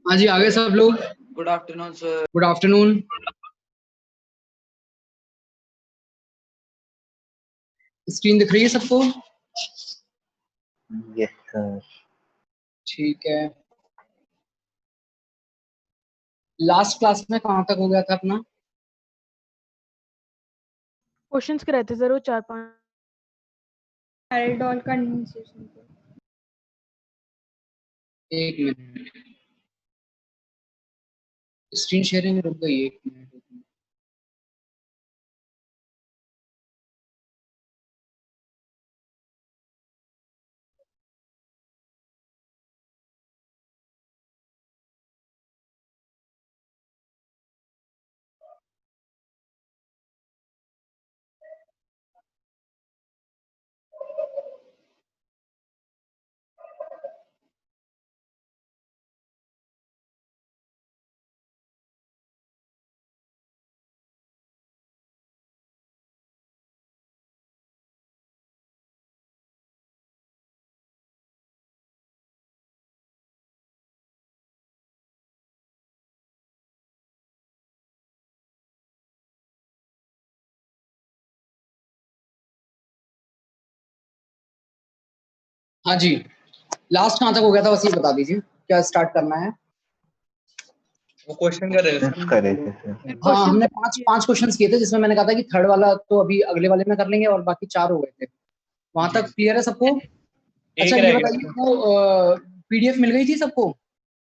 हाँ जी, आगे सब लोग। Good afternoon sir. Good afternoon. Screen दिख रही है सबको? Yes sir. ठीक है। लास्ट क्लास में कहाँ तक हो गया था अपना? क्वेश्चंस के रहते सर वो 4-5 एल्डोल कंडेंसेशन पे। एक मिनट, स्क्रीन शेयरिंग रुक गई। एक मिनट। हाँ जी, लास्ट कहाँ तक हो गया था बस ये बता दीजिए, क्या स्टार्ट करना है? वो क्वेश्चन कर रहे थे करे थे सर। हाँ, हमने पांच क्वेश्चंस किए थे, जिसमें मैंने कहा था कि थर्ड वाला तो अभी अगले वाले में कर लेंगे और बाकी 4 हो गए थे। वहां तक क्लियर है सबको? अच्छा, ये बताइए, वो पीडीएफ मिल गई थी सबको?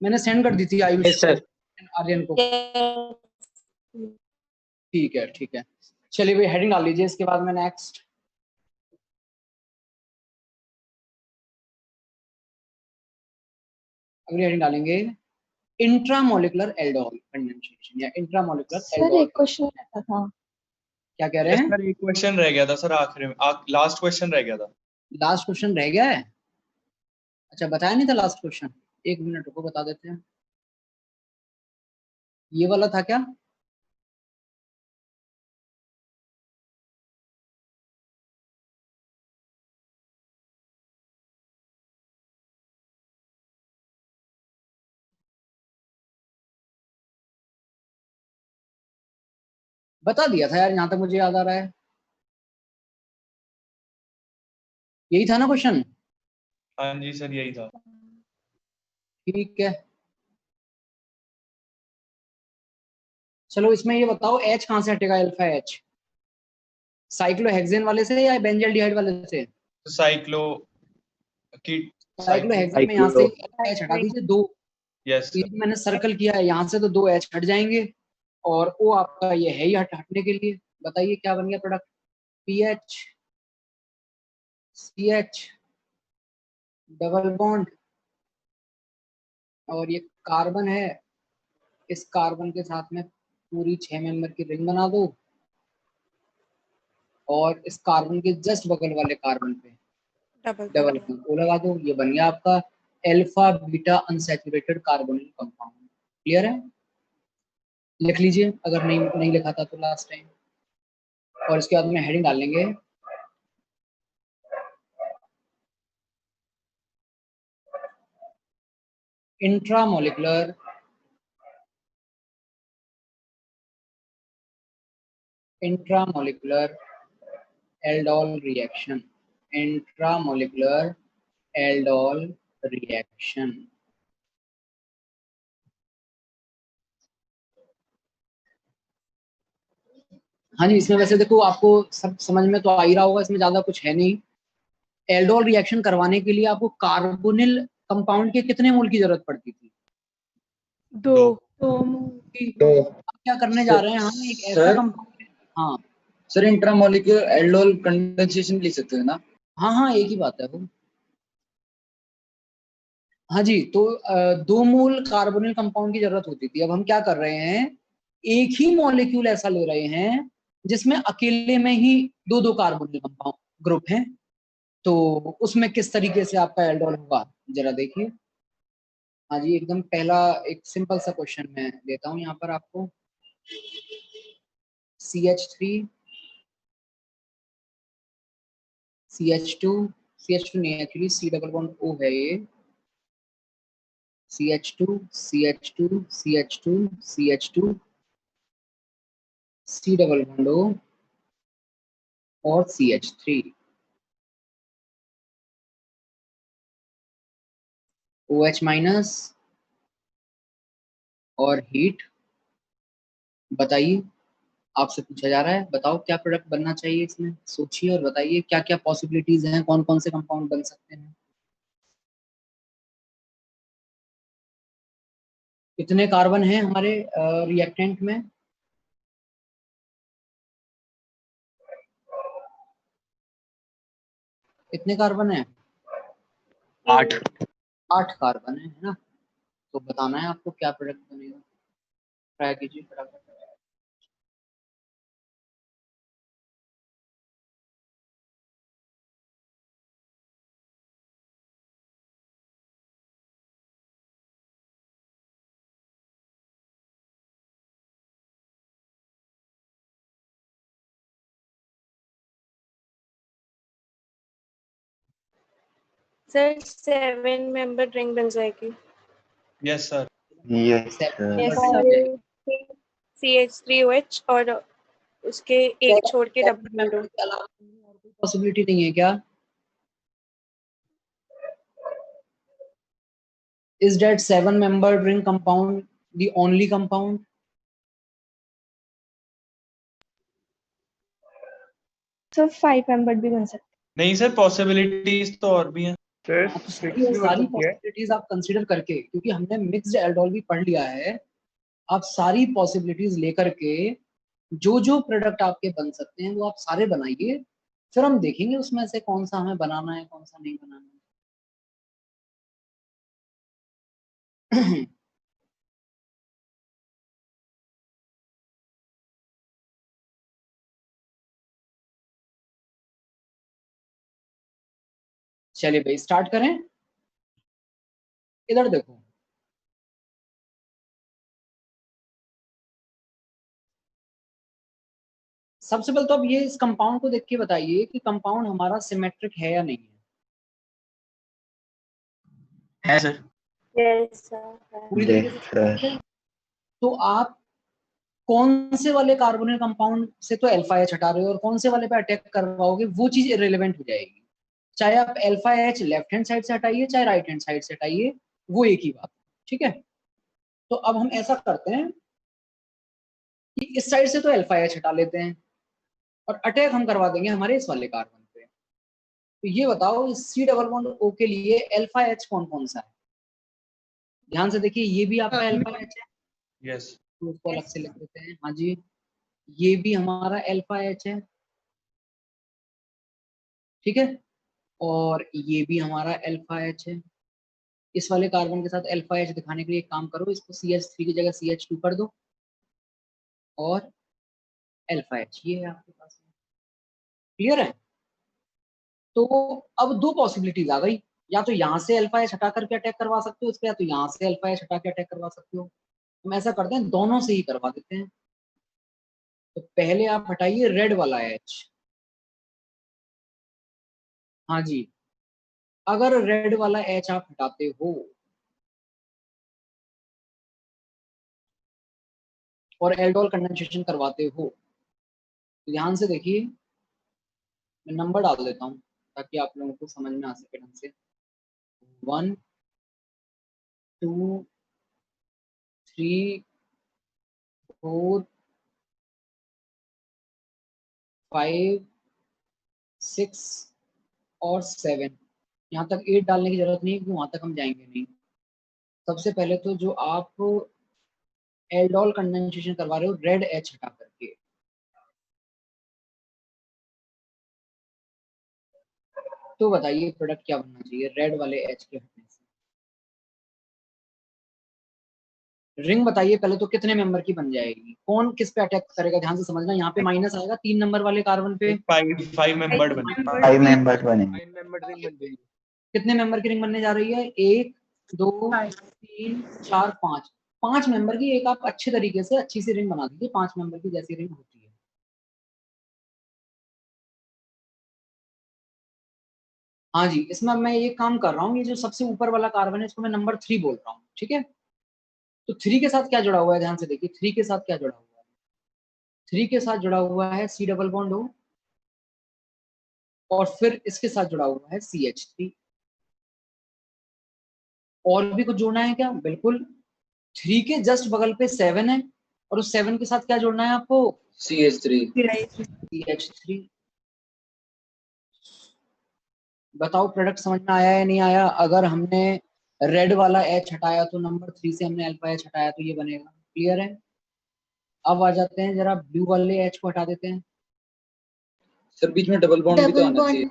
मैंने सेंड कर दी थी आयुष आर्यन को। ठीक है, ठीक है। चलिए भाई, हेडिंग डाल लीजिए, इसके बाद में नेक्स्ट। अगली हेडिंग डालेंगे इंट्रामोलिकुलर एल्डोल कंडेंसेशन या इंट्रामोलिकुलर सर एल्डोल। एक क्वेश्चन रहता था। क्या कह रहे हैं? सर एक क्वेश्चन रह गया था सर, आखिरी में लास्ट क्वेश्चन रह गया था। लास्ट क्वेश्चन रह गया है? अच्छा, बताया नहीं था लास्ट क्वेश्चन? एक मिनट रुको, बता देते हैं। ये वाला था क्या? बता दिया था यार, यहाँ तक मुझे याद आ रहा है। यही था ना क्वेश्चन? हाँ जी सर, यही था। ठीक है, चलो इसमें ये बताओ, एच कहाँ से हटेगा? अल्फा एच साइक्लोहेक्सेन वाले से या बेंजल्डिहाइड वाले से? साइक्लो की साइक्लोहेक्सेन में यहाँ से एच हटा दीजिए, 2। यस तो ये जो मैंने सर्कल किया है, यहाँ से तो 2 एच हट जाएंगे, और ओ आपका ये है ही हटने के लिए। बताइए क्या बन गया product? P H C H double bond, और ये कार्बन है, इस कार्बन के साथ में पूरी 6 मेंबर की रिंग बना दो, और इस कार्बन के जस्ट बगल वाले कार्बन पे डबल बॉन्ड ओ लगा दो। ये बन गया आपका alpha beta unsaturated carbonyl compound. Clear है? लिख लीजिए अगर नहीं लिखा था तो लास्ट टाइम। और इसके बाद में हेडिंग डाल लेंगे intramolecular aldol reaction. Intramolecular aldol reaction. हाँ जी, इसमें वैसे देखो, आपको सब समझ में तो आ ही रहा होगा, इसमें ज्यादा कुछ है नहीं। एल्डोल रिएक्शन करवाने के लिए आपको कार्बोनिल कंपाउंड के कितने मोल की जरूरत पड़ती थी? 2। तो अब क्या करने जा रहे हैं हम? एक ऐसा कंपाउंड। हाँ सर, इंट्रामोलिक्यूलर एल्डोल कंडेंसेशन लिख सकते हैं ना? हाँ हाँ, एक ही बात है वो। हाँ जी, तो 2 मोल कार्बोनिल कंपाउंड की जरूरत होती थी। अब हम क्या कर रहे हैं, एक ही मॉलिक्यूल ऐसा ले रहे हैं जिसमें अकेले में ही 2-2 कार्बोनिल कंपाउंड ग्रुप हैं। तो उसमें किस तरीके से आपका एल्डोल होगा, जरा देखिए। हाँ जी, एकदम पहला एक सिंपल सा क्वेश्चन मैं देता हूँ यहाँ पर आपको। CH3 CH2 CH2 नहीं, actually C double bond O है ये। CH2 CH2 CH2 CH2 C double bond O और CH3 OH माइनस और हीट। बताइए, आपसे पूछा जा रहा है, बताओ क्या प्रोडक्ट बनना चाहिए इसमें, सोचिए और बताइए क्या क्या पॉसिबिलिटीज हैं, कौन कौन से कंपाउंड बन सकते हैं। कितने कार्बन हैं हमारे रिएक्टेंट में? कितने कार्बन है? 8। 8 कार्बन है ना। तो बताना है आपको क्या प्रोडक्ट बनेगा, ट्राई कीजिए फटाफट। सर 7 मेंबर रिंग बन जाएगी। Yes sir. यस और CH3OH और उसके एक छोड़ के डबल बॉन्ड O। पॉसिबिलिटी नहीं है क्या? Is that 7-membered ring compound the only compound? Sir 5 member भी बन सकते। नहीं सर, पॉसिबिलिटीज तो और भी हैं। सारी पॉसिबिलिटीज आप कंसीडर करके, क्योंकि हमने मिक्स्ड एल्डोल भी पढ़ लिया है, आप सारी पॉसिबिलिटीज लेकर के जो जो प्रोडक्ट आपके बन सकते हैं वो आप सारे बनाइए, फिर हम देखेंगे उसमें से कौन सा हमें बनाना है कौन सा नहीं बनाना है। चलिए भाई स्टार्ट करें। इधर देखो, सबसे पहले तो अब ये इस कंपाउंड को देख के बताइए कि कंपाउंड हमारा सिमेट्रिक है या नहीं है सर। Yes sir. पूरी तरीके से symmetric है। तो आप कौन से वाले कार्बोनिल कंपाउंड से तो अल्फा एच हटा रहे हो और कौन से वाले पे अटैक करवाओगे, वो चीज इरेलेवेंट हो जाएगी। चाहे आप alpha H left hand side से हटाइए चाहे राइट हैंड साइड से हटाइए, वो एक ही बात, ठीक है। तो अब हम ऐसा करते हैं कि इस साइड से तो अल्फा एच हटा लेते हैं और अटैक हम करवा देंगे हमारे इस वाले कार्बन पे। तो ये बताओ इस सी डबल बॉन्ड ओ के लिए अल्फा एच कौन कौन सा है? ध्यान से देखिए, ये भी आपका अल्फा एच है, यस। तो उसको अलग से लिख देते हैं। हाँ जी, ये भी हमारा अल्फा एच है, ठीक है, और ये भी हमारा अल्फा एच है। इस वाले कार्बन के साथ अल्फा एच दिखाने के लिए एक काम करो, इसको CH3 की जगह CH2 कर दो और अल्फा एच ये है आपके पास। क्लियर है? तो अब दो पॉसिबिलिटीज आ गई, या तो यहाँ से अल्फा एच हटा करके अटैक करवा सकते हो इस पे, या तो यहाँ से अल्फा एच हटा के अटैक करवा सकते हो। हम ऐसा करते हैं, दोनों से ही करवा देते हैं। तो पहले आप हटाइए रेड वाला एच। हाँ जी, अगर रेड वाला एच आप हटाते हो और एल्डोल कंडेंसेशन करवाते हो, तो ध्यान से देखिए, मैं नंबर डाल देता हूँ ताकि आप लोगों को समझ में आ सके ढंग से। 1 2 3 4 5 6 और 7। यहाँ तक 8 डालने की जरूरत नहीं है क्योंकि वहां तक हम जाएंगे नहीं। सबसे पहले तो जो आप एल्डोल कंडेंसेशन करवा रहे हो रेड एच हटा करके, तो बताइए प्रोडक्ट क्या बनना चाहिए रेड वाले एच के हटने से? रिंग बताइए पहले तो कितने मेंबर की बन जाएगी, कौन किस पे अटैक करेगा? ध्यान से समझना, यहाँ पे माइनस आएगा 3 नंबर वाले कार्बन पे। 5 मेंबर्ड बने। 5 मेंबर्स बनेंगे। 5 मेंबर रिंग बन जाएगी। कितने मेंबर की रिंग बनने जा रही है? 1 2 3 4 5। 5 मेंबर की एक आप अच्छे तरीके से अच्छी सी रिंग बना दीजिए, 5 मेंबर की जैसी रिंग होती है। हाँ जी, इसमें मैं ये काम कर रहा हूँ, ये जो सबसे ऊपर वाला कार्बन है इसको मैं नंबर 3 बोल रहा हूँ, ठीक है। तो 3 के साथ क्या जुड़ा हुआ है, ध्यान से देखिए 3 के साथ क्या जुड़ा हुआ है। 3 के साथ जुड़ा हुआ है C डबल बॉन्ड O, और फिर इसके साथ जुड़ा हुआ है CH3। और भी कुछ जोड़ना है क्या? बिल्कुल, 3 के जस्ट बगल पे 7 है, और उस 7 के साथ क्या जोड़ना है आपको? CH3। CH3। बताओ प्रोडक्ट समझ में आया या नहीं आया? अगर हमने रेड वाला H हटाया तो नंबर 3 से हमने अल्फा H हटाया तो ये बनेगा। क्लियर है? अब आ जाते हैं, जरा ब्लू वाले H को हटा देते हैं। सर बीच में डबल बॉन्ड भी तो आना चाहिए।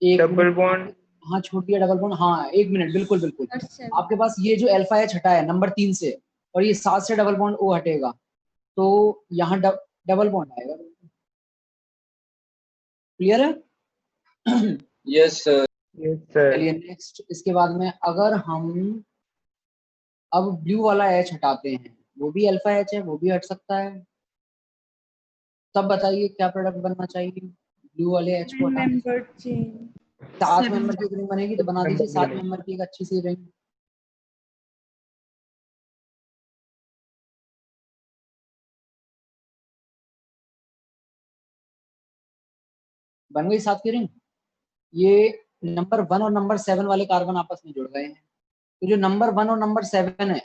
एक डबल मिनट, बॉन्ड। हाँ छूट गया डबल बॉन्ड, हाँ एक मिनट, बिल्कुल बिल्कुल। आपके पास ये जो अल्फा H हटा है नंबर 3 से, और ये 7 से डबल बॉन्ड O हटेगा, तो यहाँ डबल बॉन्ड आएगा। क्लियर है? Yes sir. Yes sir. चलिए नेक्स्ट, इसके बाद में अगर हम अब ब्लू वाला H हटाते हैं, वो भी अल्फा H है, वो भी हट सकता है। तब बताइए क्या प्रोडक्ट बनना चाहिए ब्लू वाले H को हटाने से? 7 मेंबर की एक रिंग बनेगी, तो बना दीजिए 7 मेंबर की एक अच्छी सी रिंग। बन गई 7 की रिंग। ये नंबर 1 और नंबर 7 वाले कार्बन आपस में जुड़ गए हैं। तो जो नंबर 1 और नंबर 7 है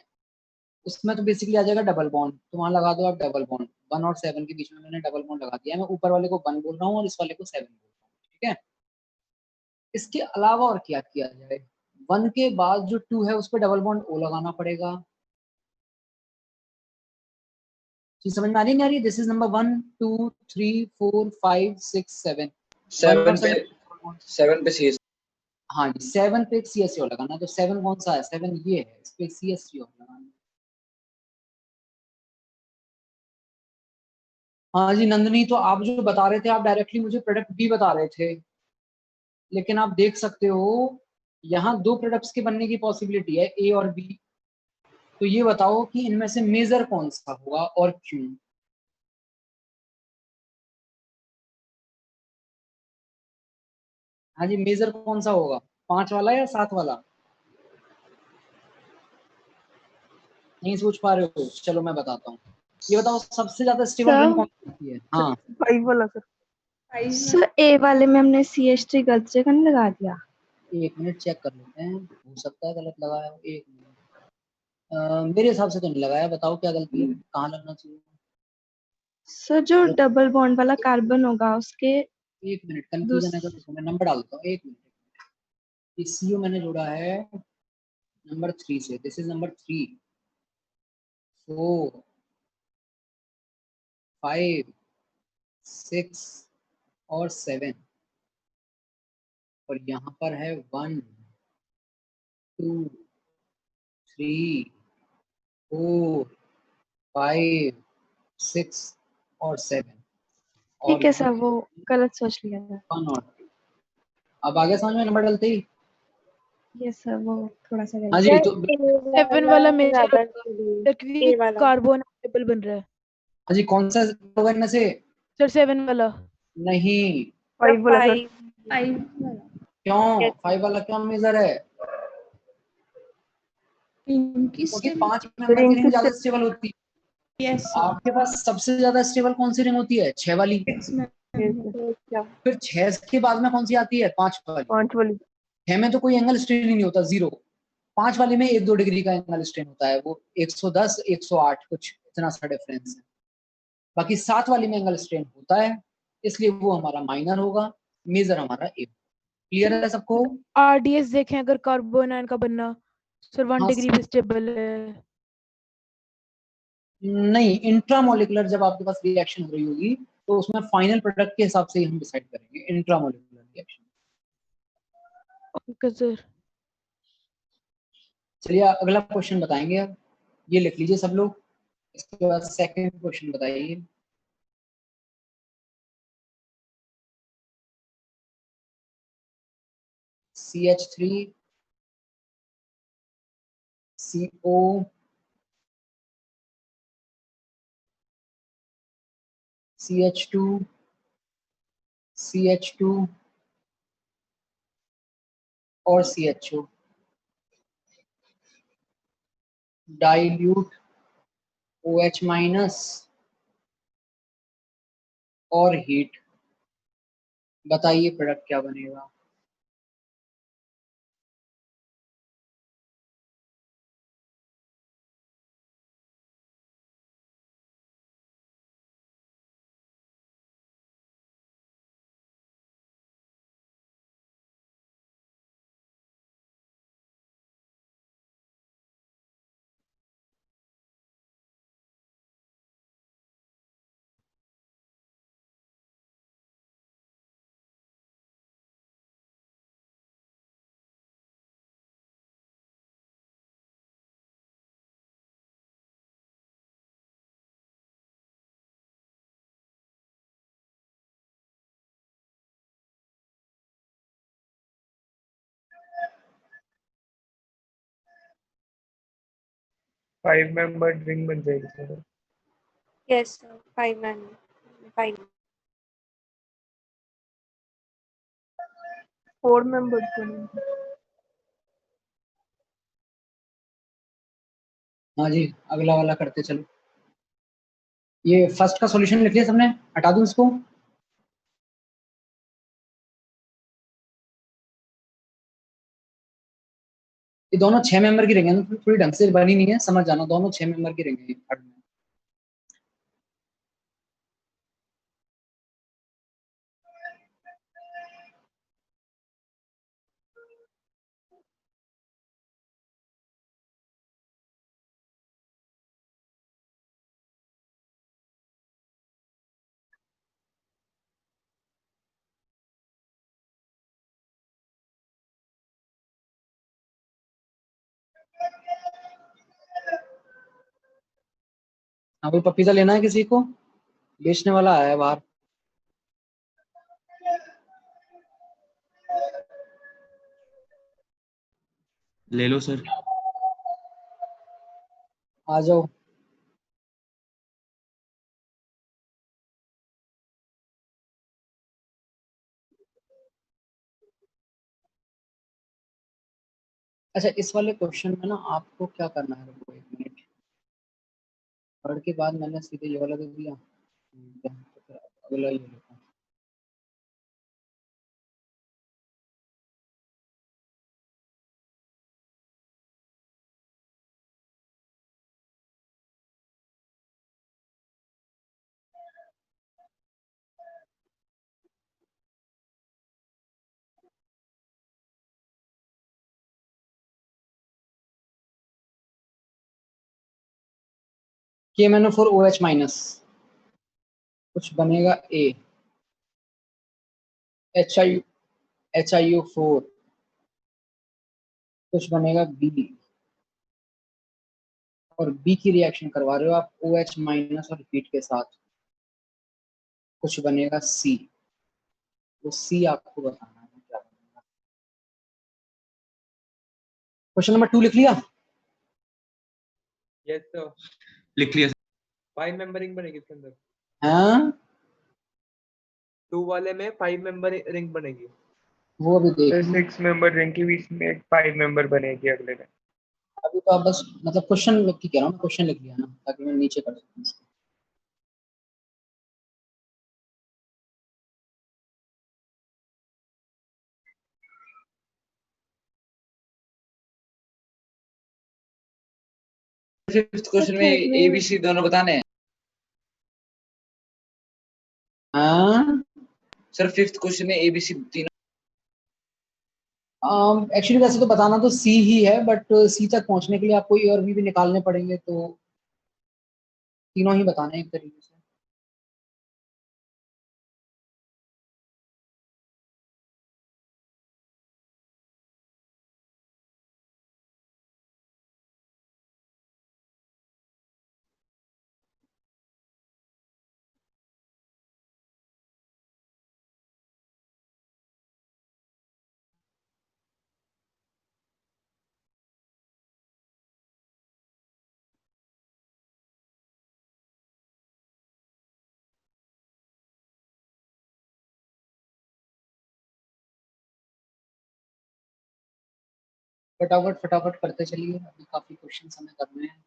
उसमें तो बेसिकली आ जाएगा डबल बॉन्ड, तो वहां लगा दो आप डबल बॉन्ड। 1 और 7 के बीच में मैंने डबल बॉन्ड लगा दिया है। मैं ऊपर वाले को 1 बोल रहा हूँ और इस वाले को 7 बोल रहा हूँ, ठीक है। इसके अलावा और क्या किया जाए? 1 के बाद जो 2 है उस पर डबल बॉन्ड O लगाना पड़ेगा। चीज समझ में आ रही नहीं आ रही? This is number 1 2 3 4 5 6 7। 7 पे 7 पे CS। हाँ जी, 7 पे एक CSO लगाना। तो 7 कौन सा है? 7 ये है, इस पे CSO लगाना। हाँ जी नंदनी, तो आप जो बता रहे थे, आप डायरेक्टली मुझे प्रोडक्ट बी बता रहे थे, लेकिन आप देख सकते हो यहाँ 2 प्रोडक्ट्स के बनने की पॉसिबिलिटी है, ए और बी। तो ये बताओ कि इनमें से मेजर कौन सा होगा और क्यों? हाँ जी, मेजर कौन सा होगा? 5 वाला या 7 वाला? नहीं सोच पा रहे हो? चलो मैं बताता हूँ। ये बताओ सबसे ज्यादा स्टेबल रिंग कौन सी है? हाँ 5 वाला सर। सर ए वाले में हमने CH3 गलत जगह नहीं लगा दिया। एक मिनट चेक कर लेते हैं, हो सकता है गलत लगाया हो। एक मिनट, मेरे हिसाब से तो नहीं लगाया। बताओ क्या गलती है, कहाँ लगना चाहिए? सर जो डबल बॉन्ड वाला कार्बन होगा उसके एक मिनट, कंफ्यूजन है तो देखो मैं नंबर डाल देता हूँ। एक मिनट, ये CO मैंने जोड़ा है नंबर 3 से। दिस इज नंबर 3 4 5 6 और 7, और यहाँ पर है 1 2 3 4 5 6 और 7, और ठीक है यहाँ सर, वो गलत सोच लिया था। 1 और 2। अब आगे समझ में नंबर डालते ही? यस सर, वो थोड़ा सा हाँ गलत। जी, तो 7 वाला मेजर ज्यादा क्योंकि ए वाला कार्बन डबल बन रहा है। हाँ जी, कौन सा होगा इनमें से? सर 7 वाला। नहीं, 5 वाला सर। 5 क्यों 5 वाला क्यों मेजर है? क्योंकि 5 मेंबर की रिंग रिंग ज्यादा स्टेबल होती है। यस आपके पास सबसे ज्यादा स्टेबल कौन सी रिंग होती है? 6 वाली। क्या? फिर 6 के बाद में कौन सी आती है? 5 वाली। 5 वाली। 6 में तो कोई एंगल स्ट्रेन ही नहीं होता, जीरो। 5 वाले में 1-2 डिग्री का एंगल स्ट्रेन होता है, वो 110 108 कुछ इतना सा डिफरेंस है। बाकी 7 वाली में एंगल स्ट्रेन होता है, इसलिए वो हमारा माइनर होगा, मेजर हमारा ए। क्लियर है सबको? RDS देखें अगर कार्बन आयन का बनना, सर 1 हाँ, डिग्री पे स्टेबल है। नहीं, इंट्रामोलिकुलर जब आपके पास रिएक्शन हो रही होगी तो उसमें फाइनल प्रोडक्ट के हिसाब से ही हम डिसाइड करेंगे इंट्रामोलिकुलर रिएक्शन। Okay sir. चलिए अगला क्वेश्चन बताएंगे अब। ये लिख लीजिए सब लोग। इसके बाद सेकंड क्वेश्चन बताइए। CH3 CO CH2 CH2 और CHO, डाइल्यूट OH माइनस और हीट। बताइए प्रोडक्ट क्या बनेगा। फाइव मेंबर ड्रिंक बन जाएगी sir. Yes, sir. 5 members. 5. 4 members बनेंगे। हाँ जी, अगला वाला करते चलो। ये फर्स्ट का सॉल्यूशन लिख लिया सबने, हटा दूं इसको। ये दोनों 6 मेंबर की रहेंगे ना, थोड़ी ढंग से बनी नहीं है, समझ जाना, दोनों 6 मेंबर की रहेंगे थर्ड में। हाँ भाई, पपीता लेना है किसी को? बेचने वाला आया है बाहर। ले लो सर। आ जाओ। अच्छा, इस वाले क्वेश्चन में ना आपको क्या करना है, रुको 1 मिनट। पढ़ के बाद मैंने सीधे ये वाला दे दिया, तो फिर अगला ये लेता हूँ। KMnO4 OH माइनस, कुछ बनेगा A। HiO4, कुछ बनेगा B। और B की रिएक्शन करवा रहे हो आप OH माइनस और हीट के साथ, कुछ बनेगा C। वो C आपको बताना है क्या बनेगा। क्वेश्चन नंबर 2 लिख लिया? Yes sir. लिख लिया सर। 5 मेंबर रिंग बनेगी इसके अंदर। हाँ, 2 वाले में 5 मेंबर रिंग बनेगी। वो अभी देख सर लो। 6 मेंबर रिंग के बीच में 5 मेंबर बनेगी अगले में। अभी तो आप बस मतलब क्वेश्चन लिख के कह रहा हूँ, क्वेश्चन लिख लिया ना, ताकि मैं नीचे कर सकूँ इसको। फिफ्थ क्वेश्चन में ABC दोनों बताने हैं। हाँ, सर फिफ्थ क्वेश्चन में ABC तीनों। एक्चुअली वैसे तो बताना तो C ही है, बट C तक पहुंचने के लिए आपको E और B भी निकालने पड़ेंगे, तो तीनों ही बताने हैं एक तरीके से। फटाफट फटाफट करते चलिए, अभी काफी क्वेश्चन हमें करने हैं।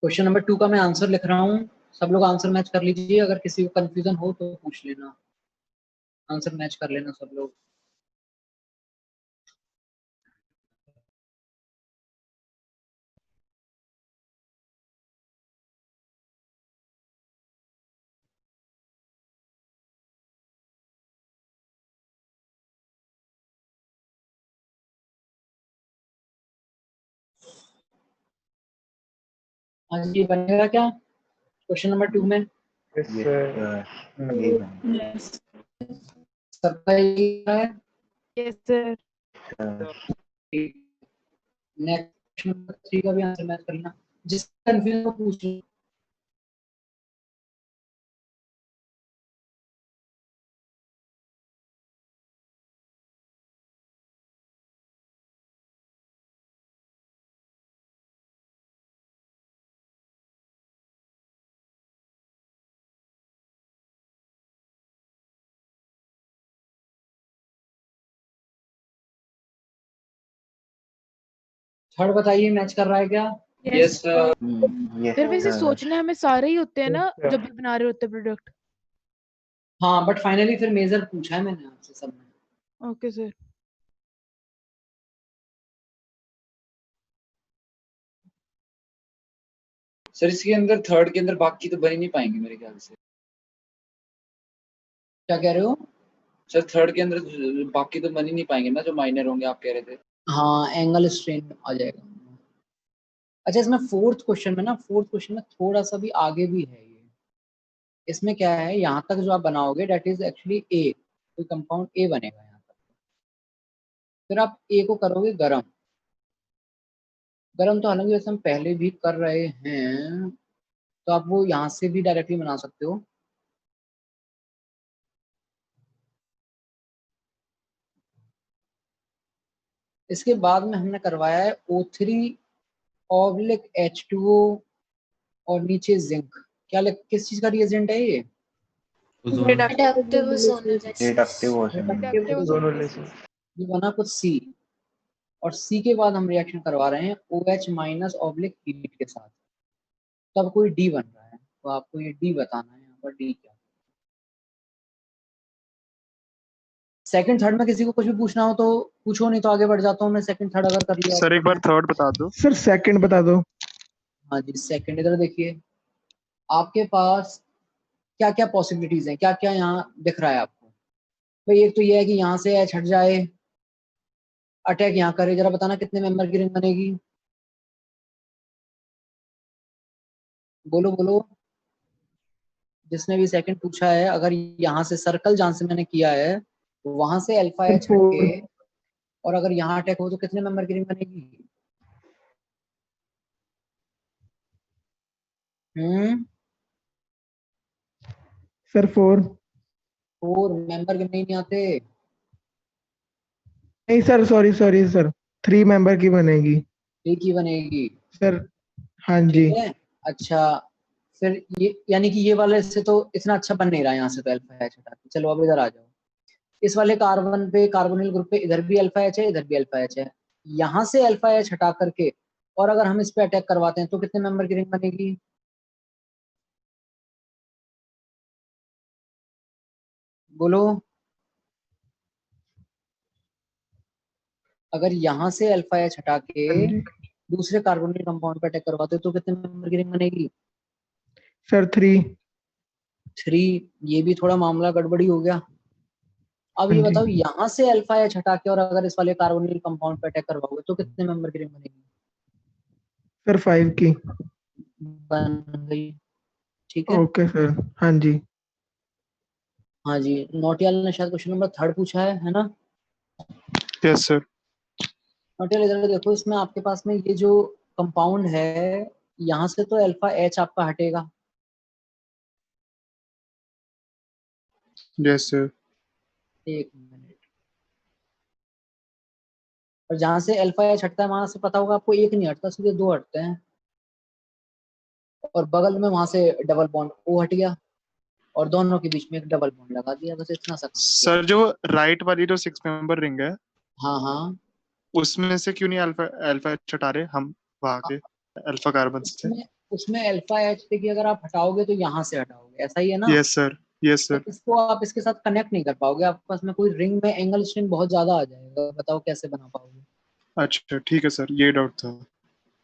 क्वेश्चन नंबर 2 का मैं आंसर लिख रहा हूँ, सब लोग आंसर मैच कर लीजिए, अगर किसी को कंफ्यूजन हो तो पूछ लेना, आंसर मैच कर लेना सब लोग। हाँ जी, बनेगा क्या क्वेश्चन नंबर 2 में? Yes, sir. सबका ये है? Yes sir. Next question number 3 का भी आंसर मैच कर लेना, जिसका कंफ्यूजन हो पूछ लो। थर्ड बताइए, मैच कर रहा है क्या? Yes, sir. फिर वैसे सोचना हमें सारे ही होते हैं ना Yes, sir. जब भी बना रहे होते हैं प्रोडक्ट। हाँ, बट फाइनली फिर मेजर पूछा है मैंने आपसे सब में। Okay sir. सर इसके अंदर थर्ड के अंदर बाकी तो बन ही नहीं पाएंगे मेरे ख्याल से। क्या कह रहे हो? सर थर्ड के अंदर बाकी तो बन ही नहीं पाएंगे ना, जो माइनर होंगे आप कह रहे थे। हाँ, एंगल स्ट्रेन आ जाएगा। अच्छा, इसमें फोर्थ क्वेश्चन में थोड़ा सा भी आगे भी है ये। इसमें क्या है, यहाँ तक जो आप बनाओगे डेट इज एक्चुअली ए, कोई कंपाउंड ए बनेगा यहाँ तक। फिर आप ए को करोगे गरम। गरम तो हालांकि वैसे हम पहले भी कर रहे हैं, तो आप वो यहाँ से भी डायरेक्टली बना सकते हो। इसके बाद में हमने करवाया है O3/H2O और नीचे जिंक। क्या किस चीज का रिएजेंट है ये? Reductive दोनों लेसन। ये बना कुछ सी, और सी के बाद हम रिएक्शन करवा रहे हैं OH- हीट के साथ, तब कोई डी बन रहा है। तो आपको ये डी बताना है, यहाँ पर डी क्या। सेकंड थर्ड में किसी को कुछ भी पूछना हो तो पूछो, नहीं तो आगे बढ़ जाता हूँ मैं। सेकंड थर्ड अगर कर लिया सर एक बार थर्ड बता दो। सर सेकंड बता दो। हाँ जी, सेकंड इधर देखिए, आपके पास क्या क्या पॉसिबिलिटीज हैं, क्या क्या यहाँ दिख रहा है आपको। भाई एक तो ये है कि यहाँ से एच हट जाए, अटैक यहाँ करे। जरा बताना कितने मेंबर की रिंग बनेगी, बोलो बोलो। जिसने भी सेकंड पूछा है, अगर यहाँ से सर्कल जहाँ से मैंने किया है वहां से अल्फा एच हट के, और अगर यहाँ अटैक हो तो कितने मेंबर की रिंग बनेगी? सर 4। 4 मेंबर कितने नहीं आते? नहीं sir, sorry sorry sir, 3 member की बनेगी 3 की बनेगी, सर। हाँ जी। ठीक है। अच्छा, फिर ये यानी कि ये वाले से तो इतना अच्छा बन नहीं रहा है यहाँ से, तो अल्फा एच हटा के। चलो अब इधर आ जाओ, इस वाले कार्बन पे, कार्बोनिल ग्रुप पे इधर भी अल्फा एच है, इधर भी अल्फा एच है। यहाँ से अल्फा एच हटा करके और अगर हम इस पे अटैक करवाते हैं तो कितने मेंबर की रिंग बनेगी? बोलो। अगर यहाँ से अल्फा एच हटा के हाँ जी दूसरे कार्बोनिल कंपाउंड पे अटैक करवाते हैं तो कितने मेंबर की रिंग बनेगी? सर 3। 3। ये भी थोड़ा मामला गड़बड़ी हो गया। अब हाँ ये जी बताओ, यहाँ से अल्फा एच हटा के और अगर इस वाले कार्बोनिल कंपाउंड पे अटैक करवाओगे तो कितने मेंबर की रिंग बनेगी? सर 5 की। बन गई, ठीक है। Okay sir. हाँ जी। हाँ जी, नोटियाल ने शायद क्वेश्चन नंबर 3 पूछा है ना? Yes sir. नोटियाल इधर देखो, इसमें आपके पास में ये जो कंपाउंड है, यहाँ से तो अल्फा एच आपका हटेगा। Yes sir. एक मिनट। और जहां से अल्फा एच हटता है वहां से पता होगा आपको, एक नहीं हटता, सीधे 2 हटते हैं। और बगल में वहां से डबल बॉन्ड ओ हट गया, और दोनों के बीच में एक डबल बॉन्ड लगा दिया, बस इतना सा काम किया। सर जो राइट वाली जो 6 मेंबर रिंग है, हाँ हाँ, उसमें से क्यों नहीं अल्फा अल्फा एच हटा रहे हम वहां के अल्फा कार्बन से? उसमें उसमें अल्फा एच देखिए, अगर आप हटाओगे तो यहाँ से हटाओगे, ऐसा ही है ना? Yes sir. यस तो सर। इसको आप इसके साथ कनेक्ट नहीं कर पाओगे, आपके पास में कोई रिंग में एंगल स्ट्रेन बहुत ज्यादा आ जाएगा, बताओ कैसे बना पाओगे? अच्छा ठीक है सर, ये डाउट था।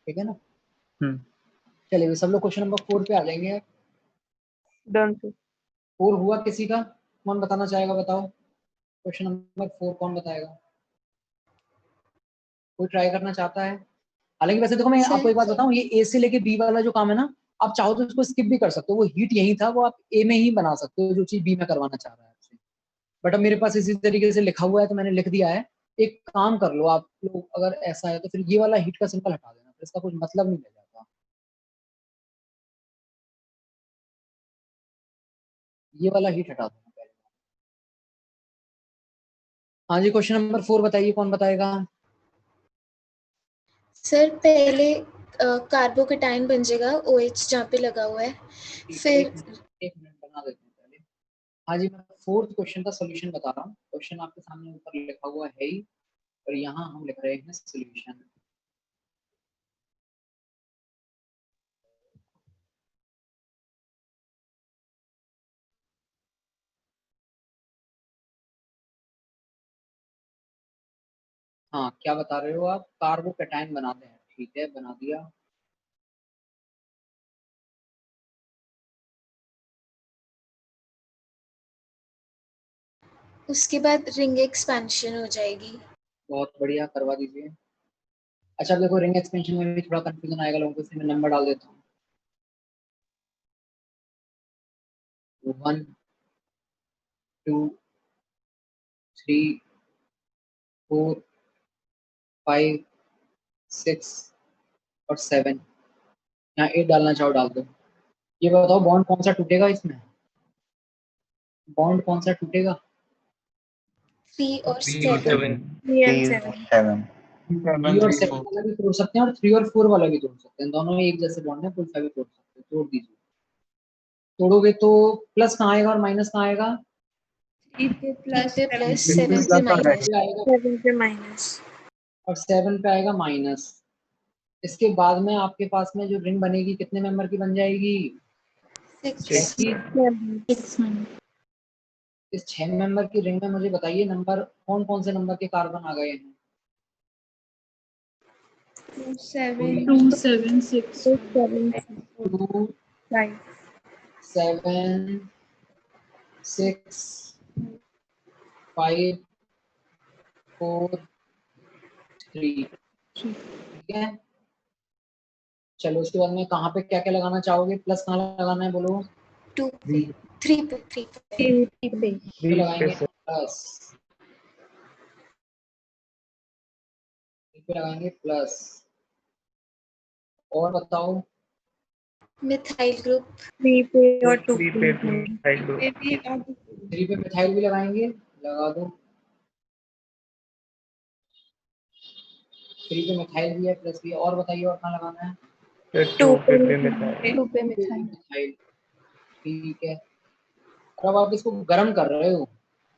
ठीक है ना? हम्म। चलिए सब लोग क्वेश्चन नंबर 4 पे आ जाएंगे। Done sir. 4 हुआ किसी का? कौन बताना चाहेगा, बताओ क्वेश्चन नंबर 4 कौन बताएगा? कोई ट्राई करना चाहता है? हालांकि वैसे देखो, मैं आपको एक बात बताऊं, ये ए से लेके बी वाला जो काम है ना, आप चाहो तो इसको स्किप भी कर सकते हो, वो हीट यही था, वो आप ए में ही बना सकते हो जो चीज बी में करवाना चाह रहा है आपसे। बट अब मेरे पास इसी तरीके से लिखा हुआ है तो मैंने लिख दिया है। एक काम कर लो आप लोग, अगर ऐसा है तो फिर ये वाला हीट का सिंबल हटा देना, फिर इसका कुछ मतलब नहीं रह जाता। ये वाला हीट हटा देना पहले। हाँ जी, क्वेश्चन नंबर 4 बताइए, कौन बताएगा? सर पहले कार्बोकेटाइन बन जाएगा OH जहाँ पे लगा हुआ है, फिर एक मिनट बना देते हैं पहले। हाँ जी, मैं 4th क्वेश्चन का सोल्यूशन बता रहा हूँ। क्वेश्चन आपके सामने ऊपर लिखा हुआ है ही, और यहाँ हम लिख रहे हैं सोल्यूशन। हाँ, क्या बता रहे हो आप? कार्बोकेटाइन बनाते हैं, ठीक है, बना दिया। उसके बाद रिंग एक्सपेंशन हो जाएगी। बहुत बढ़िया, करवा दीजिए। अच्छा, अब देखो, रिंग एक्सपेंशन में भी थोड़ा कंफ्यूजन आएगा लोगों को, इसलिए मैं नंबर डाल देता हूँ। 1 2 3 4 5 6 और 7। यहाँ 8 डालना चाहो डाल दो। ये बताओ बॉन्ड कौन सा टूटेगा इसमें? बॉन्ड कौन सा टूटेगा? 3 और 3 और 7। 7। 3 and 7. 3 और 7 वाला भी तोड़ सकते हैं, और 3 और 4 वाला भी तोड़ सकते हैं, दोनों में एक जैसे बॉन्ड है, फुल 5 तोड़ सकते हैं, तोड़ दीजिए। तोड़ोगे तो प्लस कहाँ आएगा और माइनस कहाँ आएगा? 3 पे प्लस, 3 पे 7 प्लस 7 पे माइनस। आएगा, 7 पे माइनस। और 7 पे आएगा माइनस। इसके बाद में आपके पास में जो रिंग बनेगी कितने मेंबर की बन जाएगी? 6। इस 6 मेंबर की रिंग में मुझे बताइए नंबर, कौन कौन से नंबर के कार्बन आ गए हैं? 2 7 2 7 6 7 2 5 7 6 5 4 3। ठीक है, चलो उसके बाद में कहाँ पे क्या क्या लगाना चाहोगे? प्लस कहाँ लगाना है बोलो? 2 पे 3 पे 3 पे 3 पे। तो लगाएंगे प्लस, पे लगाएंगे प्लस। और बताओ? मिथाइल ग्रुप 3 पे और 2 3 पे। पे 2 पे भी और 3 पे मिथाइल भी लगाएंगे, लगा दो। 3 पे मिथाइल भी है, प्लस भी है, और बताइए और कहाँ लगाना है? 2 पे 2 पे मिथाइल। मिथाइल, ठीक है। और अब आप इसको गर्म कर रहे हो,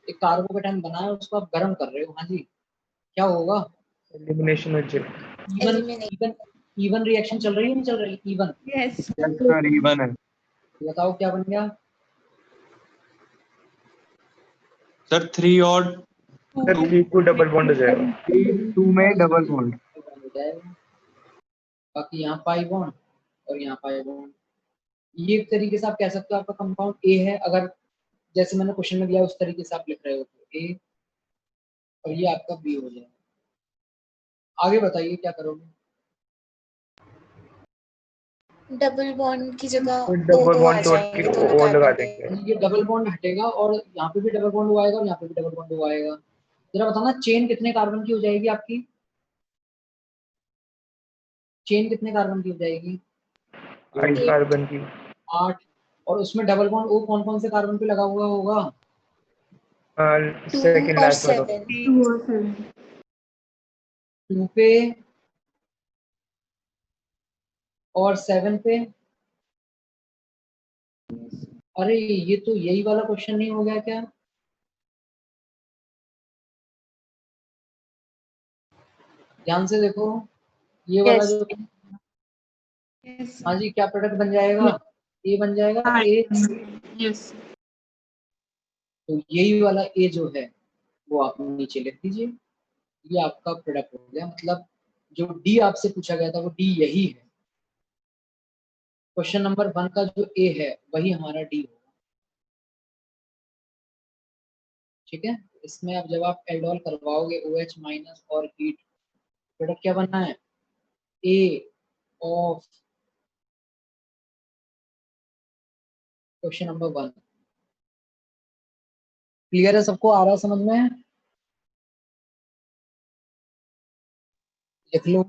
एक कार्बोकेटाइन बना है उसको आप गर्म कर रहे हो, हाँ जी, क्या होगा? एलिमिनेशन हो जाएगा। Even eliminate. Even E one reaction चल रही है, नहीं चल रही? इवन। यस। सर इवन है। बताओ क्या बन गया? सर 3 और सर 3 को डबल बॉन्ड हो जाएगा। 2 में डबल बॉन्ड हो जाएगा, बाकी यहाँ पाई बॉन्ड और यहाँ पाई बॉन्ड। ये एक तरीके से आप कह सकते हो आपका कंपाउंड ए है, अगर जैसे मैंने क्वेश्चन में दिया उस तरीके से आप लिख रहे हो तो ए, और ये आपका बी हो जाएगा। आगे बताइए क्या करोगे? डबल बॉन्ड की जगह डबल ओ आ बॉन्ड तोड़ के जाएंगे दोनों ओ लगा कार्बन पे। देंगे। ये डबल बॉन्ड हटेगा और यहाँ पे भी डबल बॉन्ड हुआ आएगा और यहाँ पे भी डबल बॉन्ड हुआ आएगा। जरा बताना चेन कितने कार्बन की हो जाएगी आपकी? चेन कितने कार्बन की हो जाएगी? 8 कार्बन की। 8। और उसमें डबल बॉन्ड ओ कौन कौन से कार्बन पे लगा हुआ होगा? 2 सेकंड और लास्ट वाला। 7। 2 पे और 7 पे। अरे ये तो यही वाला क्वेश्चन नहीं हो गया क्या? ध्यान से देखो ये वाला Yes. जो, हाँ जी, क्या प्रोडक्ट बन जाएगा? ए बन जाएगा ए। Yes. तो यही वाला ए जो है वो आप नीचे लिख दीजिए। ये आपका प्रोडक्ट हो गया, मतलब जो डी आपसे पूछा गया था वो डी यही है। क्वेश्चन नंबर 1 का जो ए है वही हमारा डी होगा। ठीक है, इसमें अब जब आप एल्डोल करवाओगे OH माइनस और हीट, प्रोडक्ट क्या बनना है? ए ऑफ क्वेश्चन नंबर 1। क्लियर है सबको? आ रहा है समझ में? लिख लो।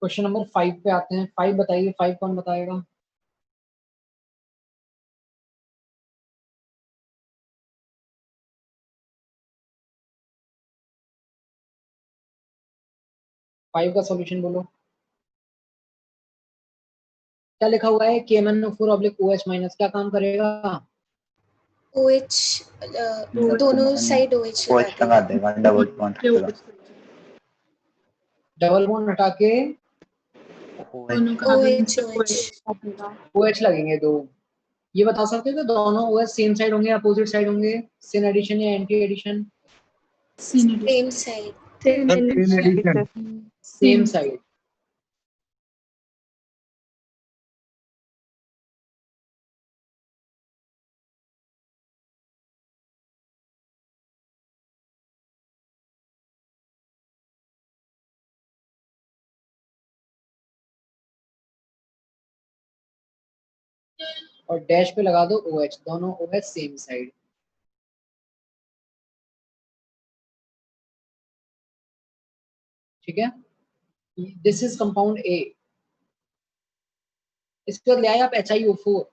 क्वेश्चन नंबर 5 पे आते हैं। 5 बताइए, 5 कौन बताएगा? फाइव का सॉल्यूशन बोलो। क्या लिखा हुआ है? KMnO4/OH माइनस क्या काम करेगा? OH दोनों साइड OH लगा देगा। डबल बॉन्ड हटेगा। डबल बॉन्ड हटा के OH लगेंगे 2। ये बता सकते हो कि दोनों OH सेम साइड होंगे या अपोजिट साइड होंगे? सिन एडिशन या anti addition? Same side. Same side. और डैश पे लगा दो OH, दोनों OH सेम साइड। ठीक है, दिस इज कंपाउंड ए। इसके बाद ले आए आप HiO4।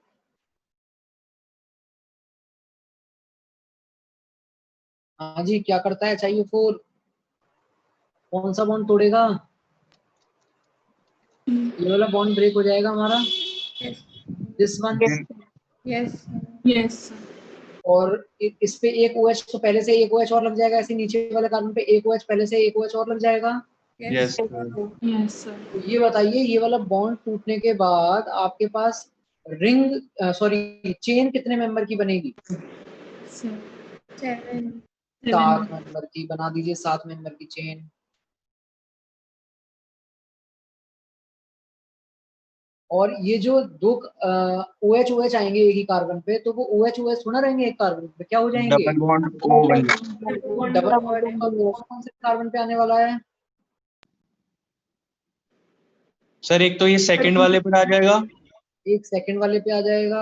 हाँ जी, क्या करता है HiO4? कौन सा बॉन्ड तोड़ेगा? ये वाला बॉन्ड ब्रेक हो जाएगा हमारा, दिस वन। Yes. और इस पे एक OH तो पहले से एक OH और लग जाएगा, ऐसे नीचे वाले कार्बन पे एक OH पहले से एक OH और लग जाएगा। Yes. Yes, sir. तो ये बताइए, ये वाला बॉन्ड टूटने के बाद आपके पास रिंग सॉरी चेन कितने मेंबर की बनेगी? 7 मेंबर की। बना दीजिए 7 मेंबर की चेन। और ये जो दो OH OH आएंगे एक ही कार्बन पे, तो वो OH OH थोड़ा रहेंगे एक कार्बन पे, क्या हो जाएंगे? डबल बॉन्ड O बन डबल बॉन्ड कौन से कार्बन पे आने वाला है? सर एक तो ये सेकंड वाले पर आ जाएगा एक सेकंड वाले पे आ जाएगा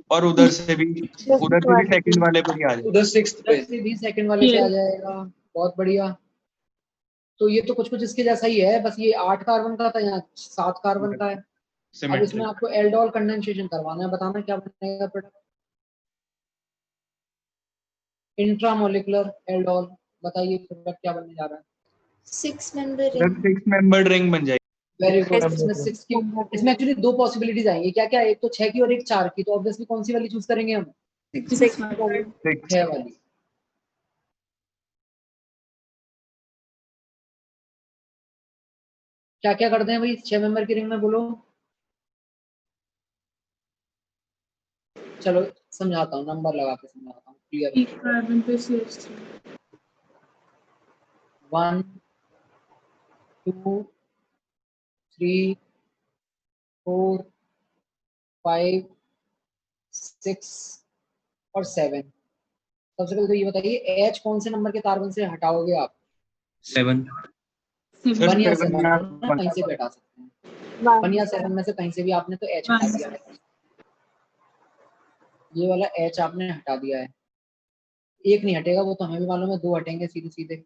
और उधर से भी सेकंड वाले पर ही आ जाएगा। उधर 6th पे। से भी सेकंड वाले पे आ जाएगा। बहुत बढ़िया। तो ये तो कुछ कुछ इसके जैसा ही है, बस ये 8 कार्बन का था, यहाँ 7 कार्बन का है। अब इसमें आपको एल्डोल कंडेंसेशन करवाना है। बताना क्या बनेगा प्रोडक्ट? Intramolecular aldol. बताइए प्रोडक्ट क्या बनने जा रहा है? 6 मेंबर रिंग। 6 मेंबर्ड रिंग बन जाएगी। Very good. इसमें 6 की, इसमें एक्चुअली 2 पॉसिबिलिटीज आएंगी। क्या क्या? एक तो 6 की और एक 4 की। तो ऑब्वियसली कौन सी वाली चूज करेंगे हम? 6 वाली। क्या क्या करते हैं भाई 6 मेंबर की रिंग में? बोलो। चलो समझाता हूँ, नंबर लगा के समझाता हूँ, क्लियर। 1 2 3 4 5 6 और 7। सबसे पहले तो ये बताइए H कौन से नंबर के कार्बन से हटाओगे आप? 7 सर 1 या 7 7 या ना कहीं से भी हटा सकते हैं। 1 या 7 में से कहीं से भी आपने तो H हटा दिया है, ये वाला H आपने हटा दिया है। एक नहीं हटेगा, वो तो हमें भी मालूम है, 2 हटेंगे सीधे सीधे,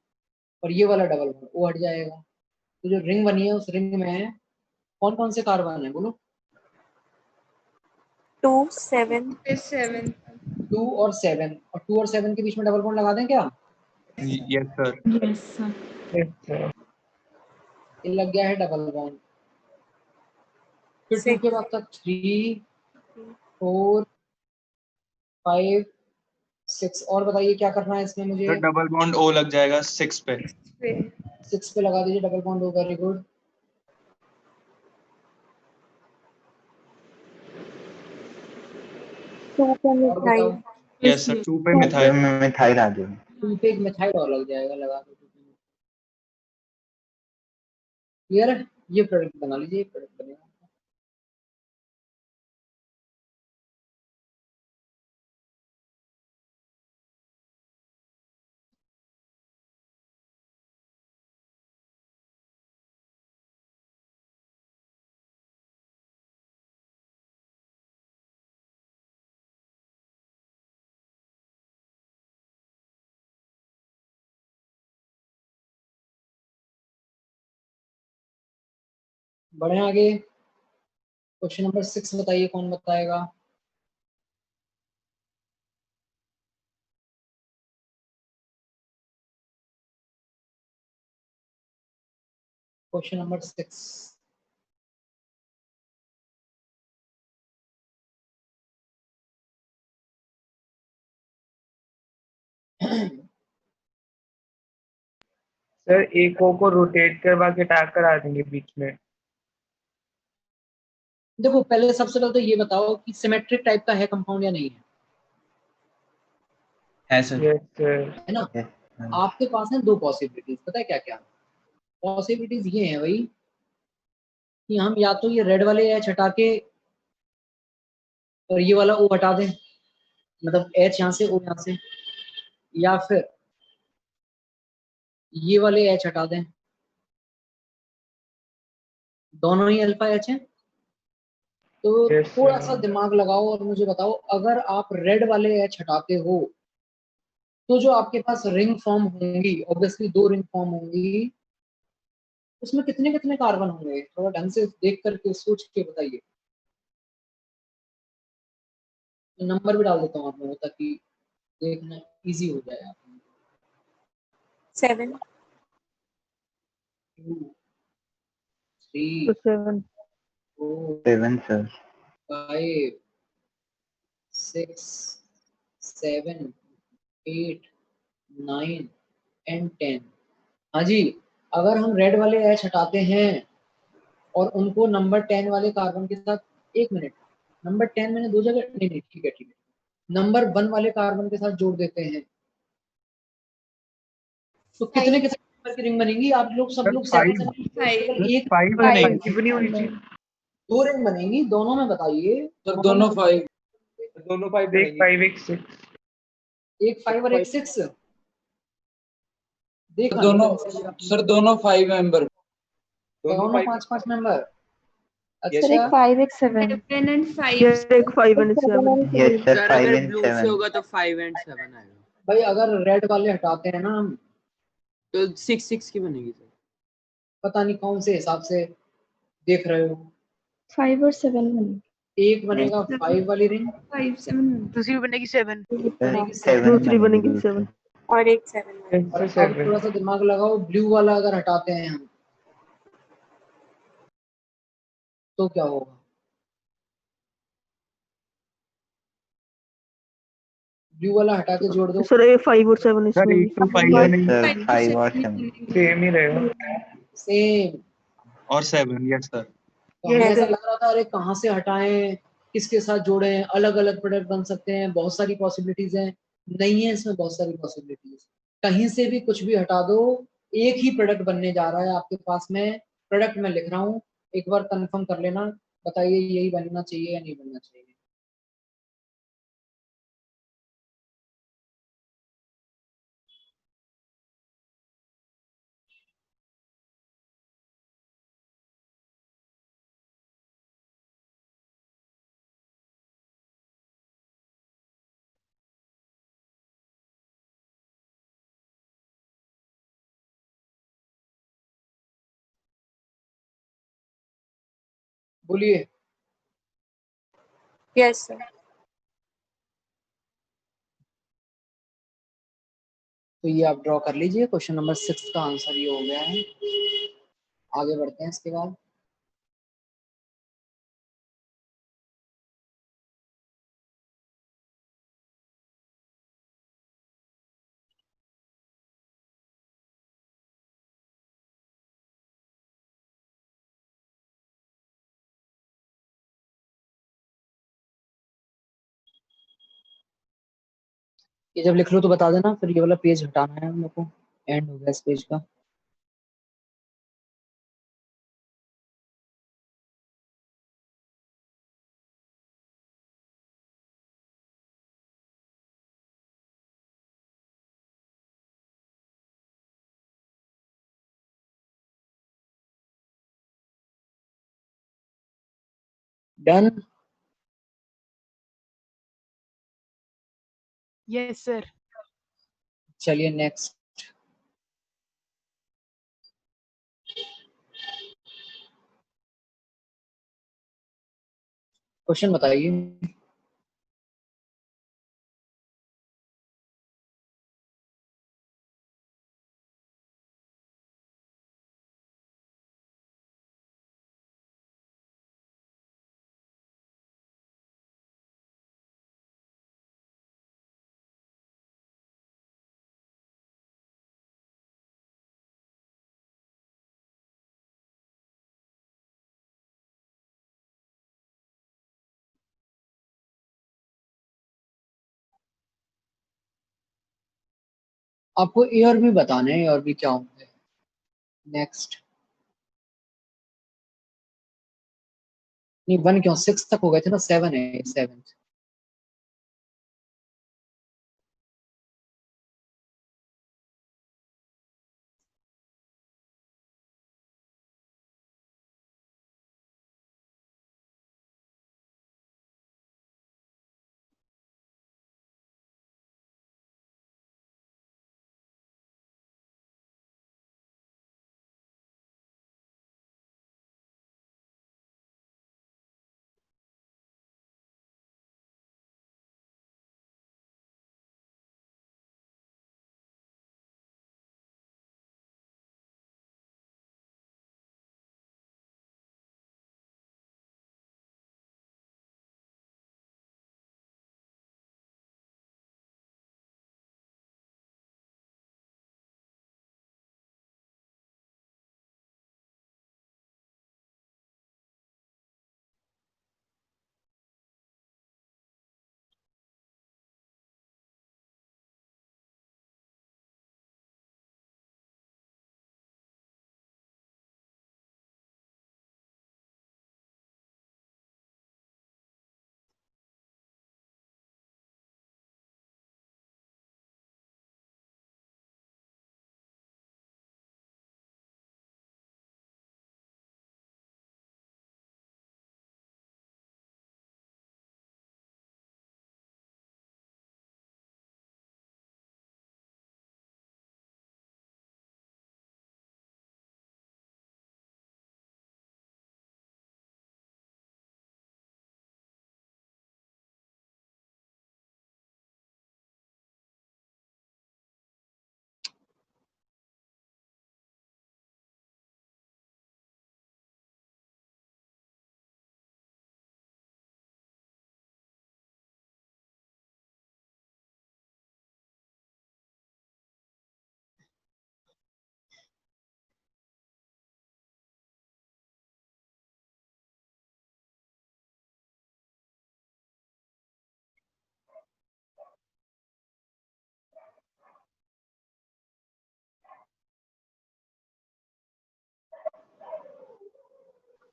और ये वाला डबल बॉन्ड वो हट जाएगा। तो जो रिंग बनी है उस रिंग में कौन कौन से कार्बन है बोलो? 2 7 7 2 और 7, और 2 और 7 के बीच में डबल बॉन्ड लगा दें क्या? Yes sir. यस सर ये लग गया है डबल बॉन्ड। फिर 2 के बाद का 3 4 5 6, और बताइए क्या करना है इसमें मुझे? सर डबल बॉन्ड O लग जाएगा 6 पे। 6 पे लगा दीजिए डबल बॉन्ड। Very good. 2 पे और मिथाइल, बताओ? यस सर 2 पे मिथाइल। मिथाइल आ जाएगा। 2 पे एक मिथाइल और लग जाएगा, लगा दो। क्लियर है? ये प्रोडक्ट बना लीजिए, ये प्रोडक्ट बनेगा। बढ़े आगे। क्वेश्चन नंबर 6 बताइए, कौन बताएगा? Question number 6। सर एक को रोटेट करवा के टाक करा देंगे बीच में। देखो पहले सबसे पहले तो ये बताओ कि सिमेट्रिक टाइप का है कंपाउंड या नहीं है सर। Yes sir. है ना? आपके पास है 2 पॉसिबिलिटीज, पता है क्या क्या पॉसिबिलिटीज? ये है भाई कि हम या तो ये रेड वाले H हटा के और ये वाला O हटा दें, मतलब H यहाँ से O यहाँ से, या फिर ये वाले H हटा दें। दोनों ही अल्फा H हैं। तो Yes, थोड़ा sir. सा दिमाग लगाओ और मुझे बताओ, अगर आप रेड वाले H हटाते हो तो जो आपके पास रिंग फॉर्म होंगी, ऑब्वियसली 2 रिंग फॉर्म होंगी, उसमें कितने कितने कार्बन होंगे? थोड़ा ढंग से देख करके सोच के बताइए। नंबर भी डाल देता हूँ आप लोगों ताकि देखना इजी हो जाए। आप 7 2 3 7 4 7 सर। 5 6 7 8 9 एंड 10। हाँ जी, अगर हम रेड वाले H हटाते हैं और उनको नंबर 10 वाले कार्बन के साथ, 1 मिनट, नंबर 10 मैंने 2 जगह, नहीं नहीं ठीक है ठीक है, नंबर 1 वाले कार्बन के साथ जोड़ देते हैं तो कितने कितने नंबर की रिंग बनेंगी? आप लोग सब सर लोग 7 5 एक 5 बनेगी। कितनी होनी चाहिए? 2 रिंग बनेंगी, दोनों में बताइए। सर दोनों 5। दोनों 5 एक 5 एक 6। एक 5 और एक 6 देखा नहीं दोनों कहीं से? सर दोनों 5 मेंबर। दोनों 5-5 मेंबर। Yes, सर एक अच्छा 5 एक 7 7 and 5 यस एक 5 एंड 7 यस सर सर 5 अगर एंड ब्लू से 7। होगा तो 5 and 7 आएगा। भाई, अगर रेड वाले हटाते हैं ना हम, तो 6 की बनेगी सर। पता नहीं कौन से हिसाब से देख रहे हो। 5 और 7 बनेगी। एक बनेगा 5 वाली रिंग, 5 7 दूसरी बनेगी 7 बनेगी 7। दूसरी बनेगी 7 और एक 7 और अब थोड़ा सा दिमाग लगाओ, ब्लू वाला अगर हटाते हैं हम तो क्या होगा? ब्लू वाला हटा के जोड़ दो। सर ये 5 और 7 सर इसमें 8 to 5 यस बनेगी सर 5 और 7। सेम ही रहेगा। सेम। और 7 यस सर। तो हमें ऐसा लग रहा था अरे कहाँ से हटाएं, किसके साथ जोड़ें, अलग अलग प्रोडक्ट बन सकते हैं, बहुत सारी पॉसिबिलिटीज हैं। नहीं है इसमें बहुत सारी पॉसिबिलिटीज, कहीं से भी कुछ भी हटा दो, एक ही प्रोडक्ट बनने जा रहा है आपके पास में। प्रोडक्ट मैं लिख रहा हूँ, एक बार कंफर्म कर लेना, बताइए यही बनना चाहिए या नहीं बनना चाहिए। बोलिए। Yes, sir. तो ये आप ड्रॉ कर लीजिए, क्वेश्चन नंबर 6 का आंसर ये हो गया है। आगे बढ़ते हैं इसके बाद। ये जब लिख लो तो बता देना, फिर ये वाला पेज हटाना है हम लोग को, एंड हो गया इस पेज का। डन। Yes, sir. चलिए नेक्स्ट। क्वेश्चन बताइए। आपको ए और बी बताने हैं, ए और बी क्या होंगे। नेक्स्ट। नहीं 1 क्यों, 6 तक हो गए थे ना, 7 है, 7।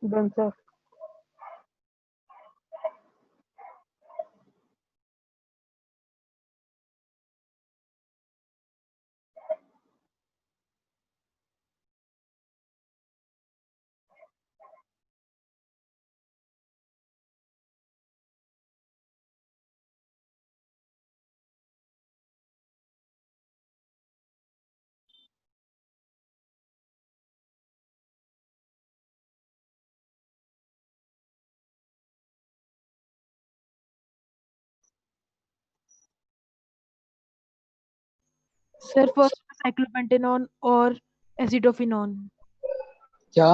Done, sir. सर फर्स्ट में साइक्लोपेंटेनॉन और एसिडोफिनॉन। क्या?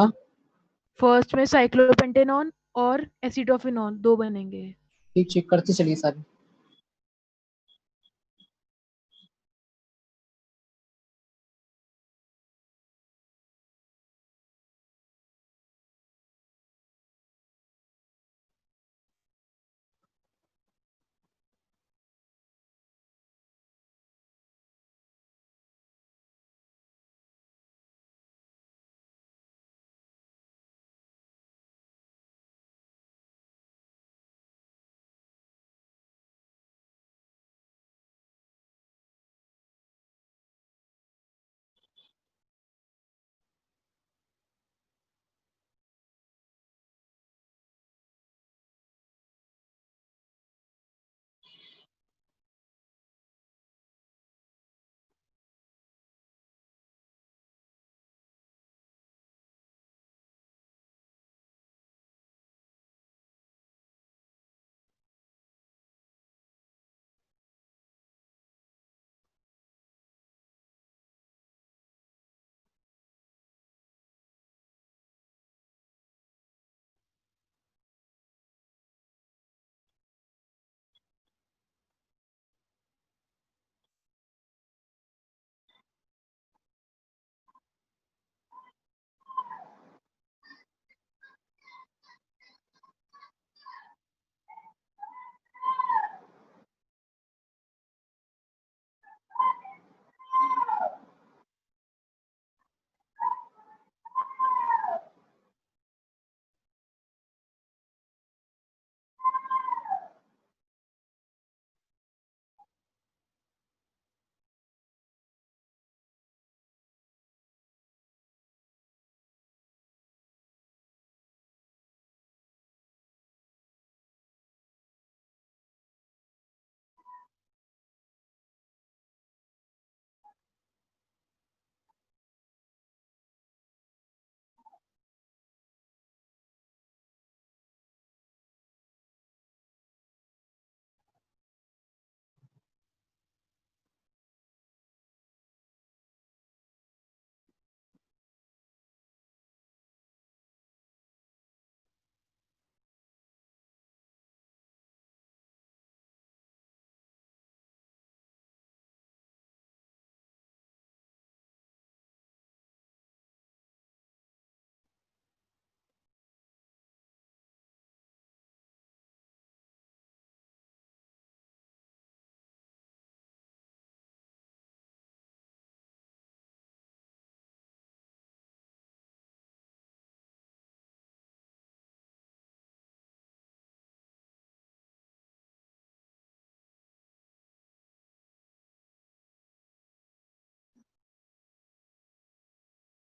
फर्स्ट में साइक्लोपेंटेनॉन और एसिडोफिनॉन 2 बनेंगे। ठीक, चेक करते चलिए सारी।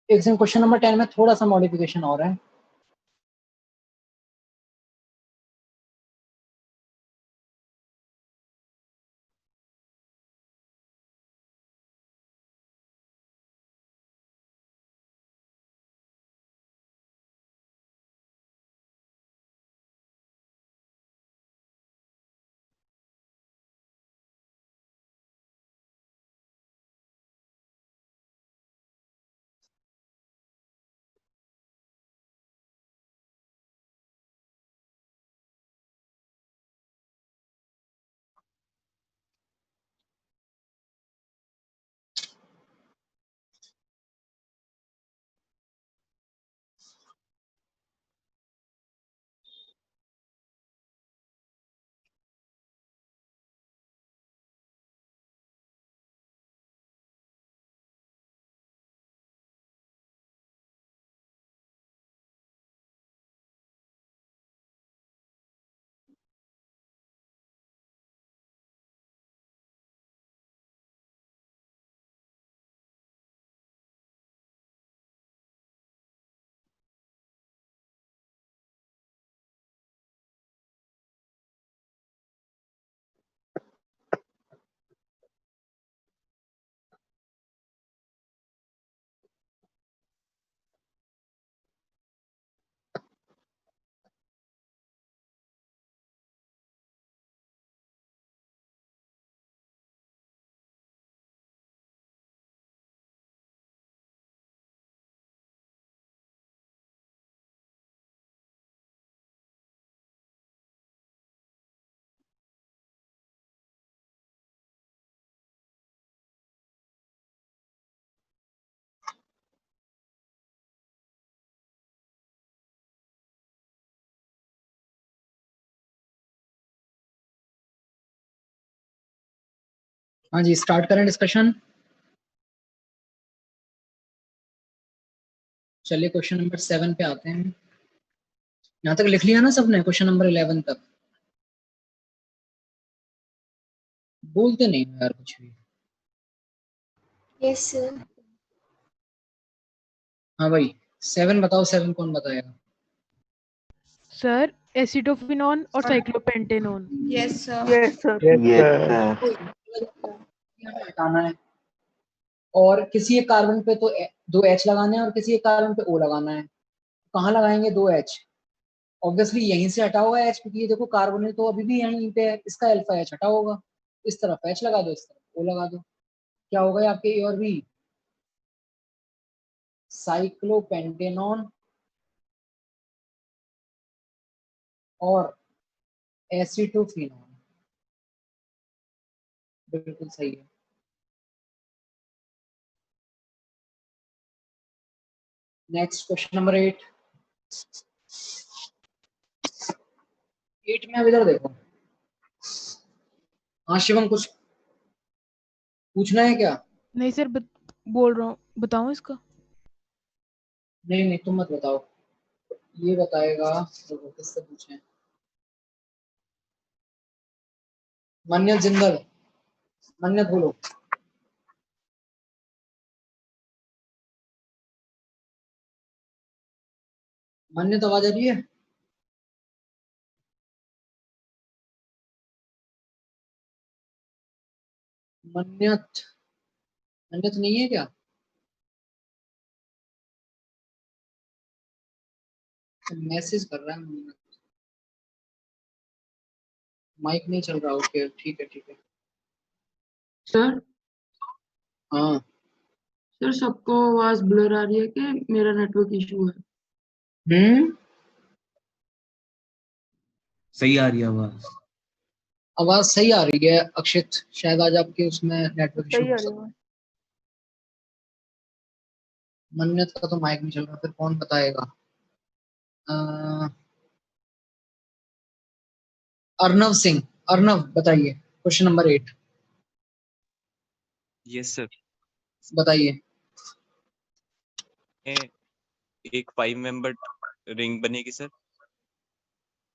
एक सेकंड, क्वेश्चन नंबर 10 में थोड़ा सा मॉडिफिकेशन और है। हाँ जी, स्टार्ट करें डिस्कशन। चलिए क्वेश्चन नंबर 7 पे आते हैं। यहाँ तक लिख लिया ना सबने, क्वेश्चन नंबर 11 तक? बोलते नहीं हो यार कुछ भी। Yes sir. हाँ भाई 7 बताओ, 7 कौन बताएगा? सर एसिटोफिनॉन और cyclopentanone. Yes sir. Yes sir. Yes sir. हटाना है, और किसी एक कार्बन पे तो दो H लगाने हैं और किसी एक कार्बन पे O लगाना है। कहाँ लगाएंगे दो H? ऑब्वियसली यहीं से हटा होगा H, क्योंकि ये देखो कार्बोनिल तो अभी भी यहीं पे है, इसका अल्फा H हटा होगा। इस तरफ H लगा दो, इस तरफ O लगा दो। क्या होगा ये आपके A और B? साइक्लोपेंटेनॉन और एसिटोफिनॉन। बिल्कुल सही है। Next question number 8। 8 में अब इधर देखो। हाँ शिवम, कुछ पूछना है क्या? नहीं सर बोल रहा हूँ, बताऊं इसका? नहीं नहीं, तुम मत बताओ, ये बताएगा। तो किससे पूछें? मन्नत जिंदल, मन्नत बोलो। मन्नत आवाज आ रही है? मन्नत, मन्नत नहीं है क्या? मैसेज कर रहा है मन्नत। माइक नहीं चल रहा। ओके ठीक है ठीक है। सर हाँ सर सबको आवाज ब्लर आ रही है कि मेरा नेटवर्क इशू है? सही आ रही है आवाज। आवाज सही आ रही है अक्षित, शायद आज आपके उसमें नेटवर्क इशू सही हो आ रही सकता है। है। मन्नत का तो माइक नहीं चल रहा, फिर कौन बताएगा? अर्नव सिंह, अर्नव बताइए क्वेश्चन नंबर 8 यस सर। बताइए। एक 5 मेंबर रिंग बनेगी सर।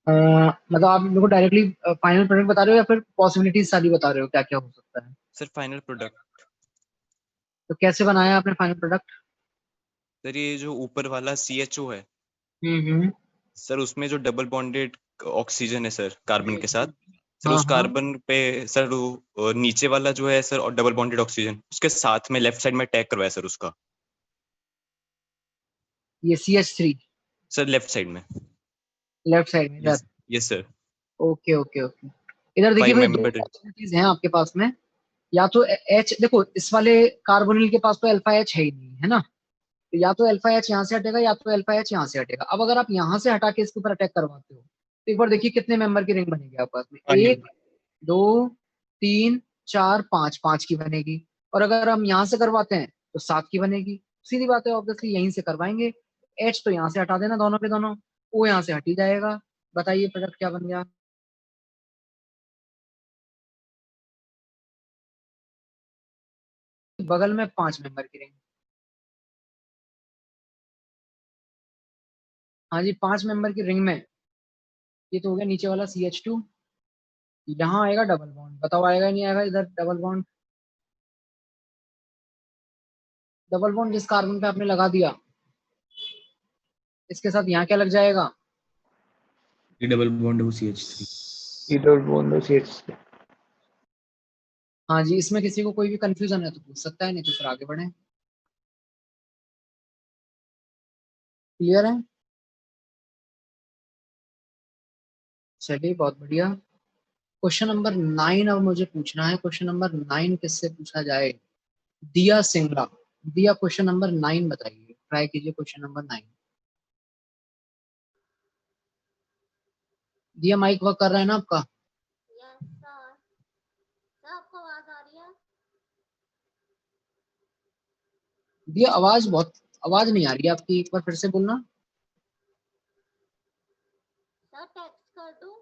मतलब आप मेरे को डायरेक्टली फाइनल प्रोडक्ट बता रहे हो या फिर पॉसिबिलिटीज सारी बता रहे हो क्या क्या हो सकता है? Sir final product. तो कैसे बनाया आपने फाइनल प्रोडक्ट? सर ये जो ऊपर वाला CHO है हम्म। सर, उसमें जो डबल बॉन्डेड ऑक्सीजन है सर कार्बन के साथ, सर हाँ उस हाँ, कार्बन पे सर वो नीचे वाला जो है सर और डबल बॉन्डेड ऑक्सीजन उसके साथ में लेफ्ट साइड में टैग करवाया सर उसका। ये CH3 सर लेफ्ट साइड में। लेफ्ट साइड में इधर। Yes yes sir. Okay okay okay. इधर देखिए 5 भाई, दो मेंबर। पॉसिबिलिटीज हैं आपके पास में। या तो H, देखो इस वाले कार्बोनिल के पास तो अल्फा H है ही नहीं, है ना? तो या तो अल्फा H यहाँ से हटेगा या तो अल्फा H यहाँ से हटेगा। अब अगर आप यहाँ से हटा के इसके ऊपर अटैक करवाते हो तो एक बार देखिए कितने मेंबर की रिंग बनेगी आपके पास में। 1 2 3 4 5, 5 की बनेगी। और अगर हम यहाँ से करवाते हैं तो 7 की बनेगी। सीधी बात है, ऑब्वियसली यहीं से करवाएंगे। H तो यहाँ से हटा देना दोनों के दोनों, O यहाँ से हट ही जाएगा। बताइए प्रोडक्ट क्या बन गया? बगल में 5 मेंबर की रिंग। हाँ जी, 5 मेंबर की रिंग में ये तो हो गया नीचे वाला CH2। यहाँ आएगा डबल बॉन्ड, बताओ आएगा नहीं आएगा इधर डबल बॉन्ड? डबल बॉन्ड जिस कार्बन पे आपने लगा दिया इसके साथ यहाँ क्या लग जाएगा? ये डबल बॉन्ड है वो CH3। इधर बोलो CH3। हाँ जी, इसमें किसी को कोई भी कंफ्यूजन है तो पूछ सकता है, नहीं तो फिर आगे बढ़े। क्लियर है? चलिए बहुत बढ़िया। क्वेश्चन नंबर 9 अब मुझे पूछना है। क्वेश्चन नंबर 9 किससे पूछा जाए? दिया सिंगला। दिया क्वेश्चन नंबर 9 बताइए, ट्राई कीजिए क्वेश्चन नंबर 9। दिया माइक वर्क कर रहा है ना आपका? आपको आवाज आ रही है? दिया आवाज नहीं आ रही है आपकी, एक बार फिर से बोलना। सर टेक्स्ट कर दूं?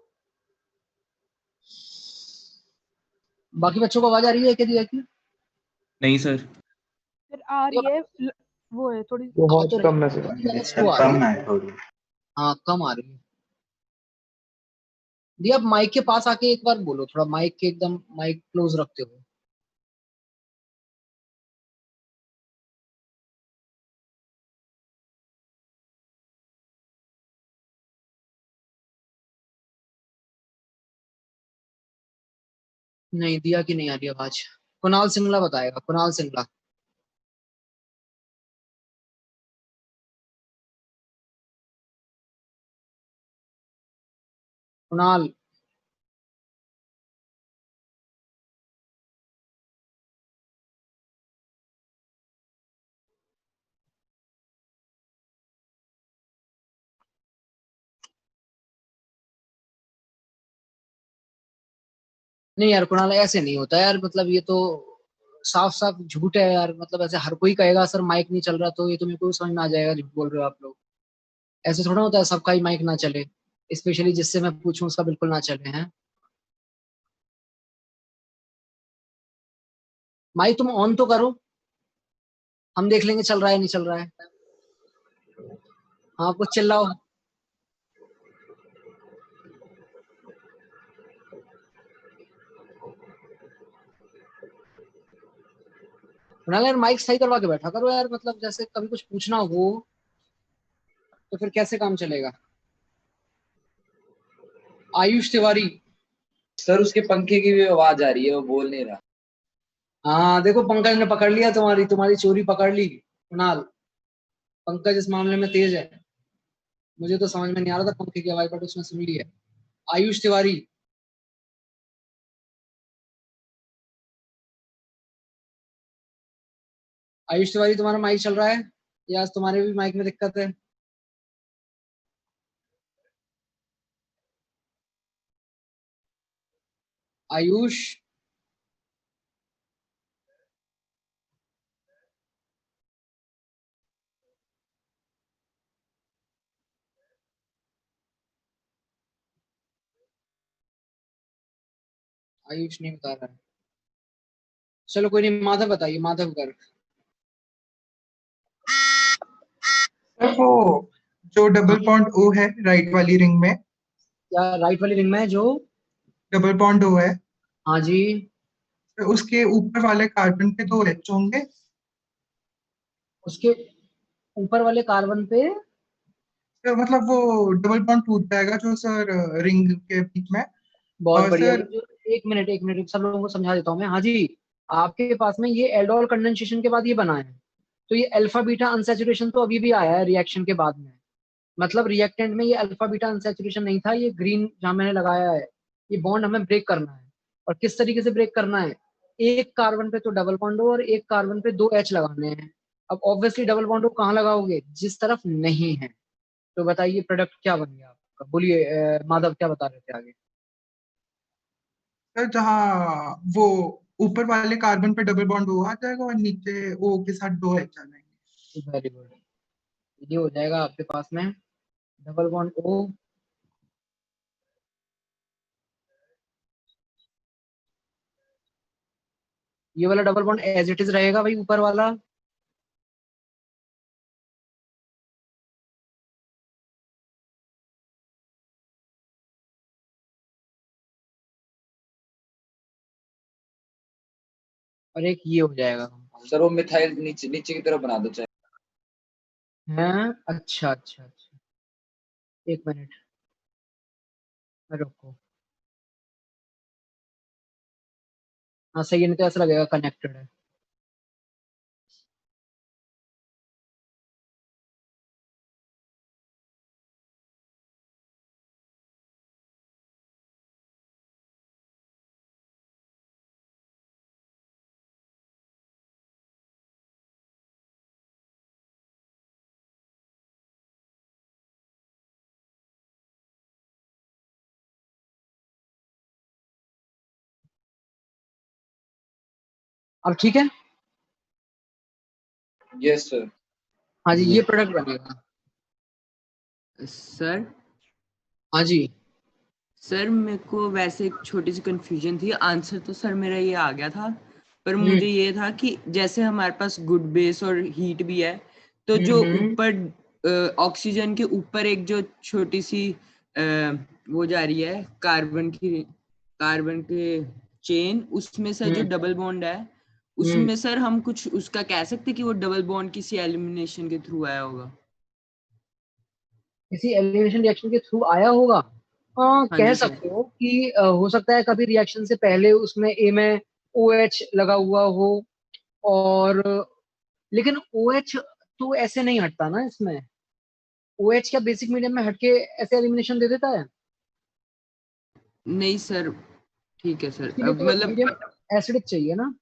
बाकी बच्चों को आवाज आ रही है क्या दिया की? नहीं सर। सर आ रही है वो है थोड़ी बहुत तो कम है रही सर। है, सर slow आ कम रही है थोड़ी। हाँ कम आ रही है। दिया आप माइक के पास आके एक बार बोलो, थोड़ा माइक के एकदम माइक क्लोज रखते हुए। नहीं दिया की नहीं आ रही आवाज। कुणाल सिंगला बताएगा, कुणाल सिंगला। कुणाल। नहीं यार कुणाल ऐसे नहीं होता यार, मतलब ये तो साफ साफ झूठ है यार। मतलब ऐसे हर कोई कहेगा सर माइक नहीं चल रहा, तो ये तो मेरे को भी समझ में आ जाएगा झूठ बोल रहे हो आप लोग। ऐसे थोड़ा होता है सबका ही माइक ना चले, स्पेशली जिससे मैं पूछूं उसका बिल्कुल ना चले हैं। माइक तुम ऑन तो करो, हम देख लेंगे चल रहा है नहीं चल रहा है। हाँ कुछ चिल्लाओ। कुणाल यार माइक सही करवा के बैठा करो यार, मतलब जैसे कभी कुछ पूछना हो तो फिर कैसे काम चलेगा। आयुष तिवारी। सर उसके पंखे की भी आवाज आ रही है, वो बोल नहीं रहा। हाँ देखो पंकज ने पकड़ लिया, तुम्हारी तुम्हारी चोरी पकड़ ली कुणाल। पंकज इस मामले में तेज है। मुझे तो समझ में नहीं आ रहा था पंखे की आवाज, बट उसने सुन ली है। आयुष तिवारी। आयुष तिवारी तुम्हारा माइक चल रहा है या आज तुम्हारे भी माइक में दिक्कत है? आयुष। आयुष नहीं बता रहा है। चलो कोई नहीं, माधव बताइए, माधव गर्ग। सर वो जो डबल बॉन्ड ओ है राइट वाली रिंग में, क्या राइट वाली रिंग में है जो डबल बॉन्ड ओ है, हाँ जी तो उसके ऊपर वाले कार्बन पे 2 एच होंगे। उसके ऊपर वाले कार्बन पे सर मतलब वो डबल बॉन्ड टूट जाएगा जो सर रिंग के बीच में। बहुत और बढ़िया। सर जो एक मिनट सब लोगों को समझा देता हूँ मैं। हाँ जी, आपके पास में ये एल्डोल कंडेंसेशन के बाद ये बना है, तो ये अल्फा बीटा अनसैचुरेशन तो अभी भी आया है रिएक्शन के बाद में। मतलब रिएक्टेंट में ये अल्फा बीटा अनसैचुरेशन नहीं था, ये ग्रीन जहां मैंने लगाया है। ये बॉन्ड हमें ब्रेक करना है, और किस तरीके से ब्रेक करना है? एक कार्बन पे तो डबल बॉन्ड हो और एक कार्बन पे 2 H लगाने हैं। अब ऑब्वियसली डबल बॉन्ड हो कहाँ लगाओगे? जिस तरफ नहीं है। तो बताइए प्रोडक्ट क्या बन गया आपका? बोलिए माधव क्या बता रहे थे आगे? सर जहाँ वो ऊपर वाले कार्बन पे डबल बॉन्ड ओ आ जाएगा और नीचे ओ के साथ 2 एच आ जाएंगे। Very good. ये हो जाएगा आपके पास में डबल बॉन्ड ओ। ये वाला double bond as it is रहेगा भाई, ऊपर वाला। और एक ये हो जाएगा। सर वो मिथाइल नीचे नीचे की तरफ बना दो चाहे। हैं अच्छा अच्छा अच्छा, एक मिनट रुको। हाँ सही है, नहीं तो ऐसा लगेगा कनेक्टेड है। अब ठीक है। Yes sir. हाँ जी ये प्रोडक्ट बनेगा सर हाँ जी। सर मेरे को वैसे एक छोटी सी कंफ्यूजन थी, आंसर तो सर मेरा ये आ गया था, पर मुझे ये था कि जैसे हमारे पास गुड बेस और हीट भी है, तो जो ऊपर ऑक्सीजन के ऊपर एक जो छोटी सी वो जा रही है कार्बन के चेन, उसमें सर जो डबल बॉन्ड है उसमें सर हम कुछ उसका कह सकते कि वो डबल बॉन्ड किसी एलिमिनेशन के थ्रू आया होगा। किसी एलिमिनेशन रिएक्शन के थ्रू आया होगा, हाँ हाँ कह जी सर। सकते हो कि हो सकता है कभी रिएक्शन से पहले उसमें ए में OH लगा हुआ हो, और लेकिन OH तो ऐसे नहीं हटता ना इसमें। OH क्या बेसिक मीडियम में हटके ऐसे एलिमिनेशन दे देता है? नहीं सर, ठीक है सर, इसके लिए अब तो मतलब मीडियम एसिडिक चाहिए ना।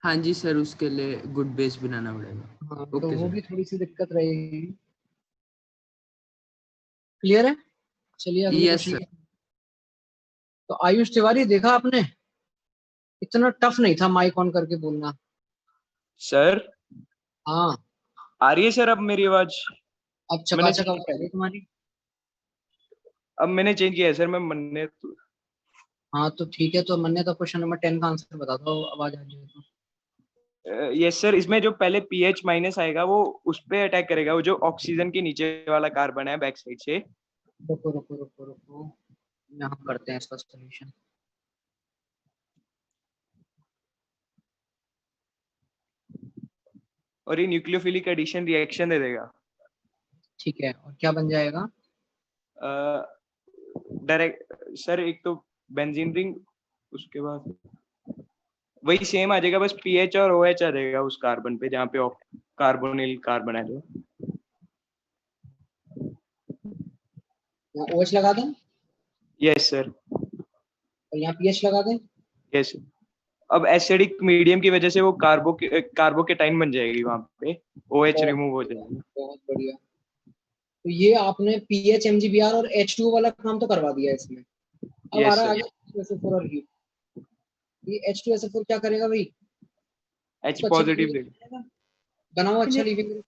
हाँ जी सर, उसके लिए गुड बेस बनाना पड़ेगा। हाँ, तो ओके वो सर। भी थोड़ी सी दिक्कत रहेगी। क्लियर है? चलिए अगले यस क्वेश्चन। सर। तो आयुष तिवारी, देखा आपने, इतना टफ नहीं था माइक ऑन करके बोलना। सर हाँ, आ रही है सर अब मेरी आवाज? अब मैंने चकाचक आवाज आ रही है तुम्हारी। अब मैंने चेंज किया है सर, मैं मन्ने हाँ तो ठीक है, तो मैंने तो क्वेश्चन नंबर 10 का आंसर बता दो, आवाज आ रही है तो। यस सर, इसमें जो पहले पीएच माइनस आएगा वो उस पे अटैक करेगा, वो जो ऑक्सीजन के नीचे वाला कार्बन है बैक साइड से। रुको रुको रुको रुको, यहाँ करते हैं इसका सोल्यूशन। और ये न्यूक्लियोफिलिक एडिशन रिएक्शन दे देगा। ठीक है, और क्या बन जाएगा? डायरेक्ट सर एक तो बेंजीन रिंग, उसके बाद वही सेम आ जाएगा, बस पीएच और ओएच आ जाएगा उस कार्बन पे जहाँ पे कार्बोनिल कार्बन है जो। यहाँ OH लगा दें यस सर। और यहाँ pH लगा दें। यस, अब एसिडिक मीडियम की वजह से वो कार्बोकेटाइन बन जाएगी, वहां पे OH रिमूव हो जाएगी। बहुत बढ़िया। तो ये आपने pH MgBr और H2O वाला काम तो करवा दिया इसमें। अब आ यस रहा है सर। आगे H2SO4 और हीट। ये H2SO4 क्या करेगा भाई? H पॉजिटिव देगा। बनाओ अच्छा लिविंग।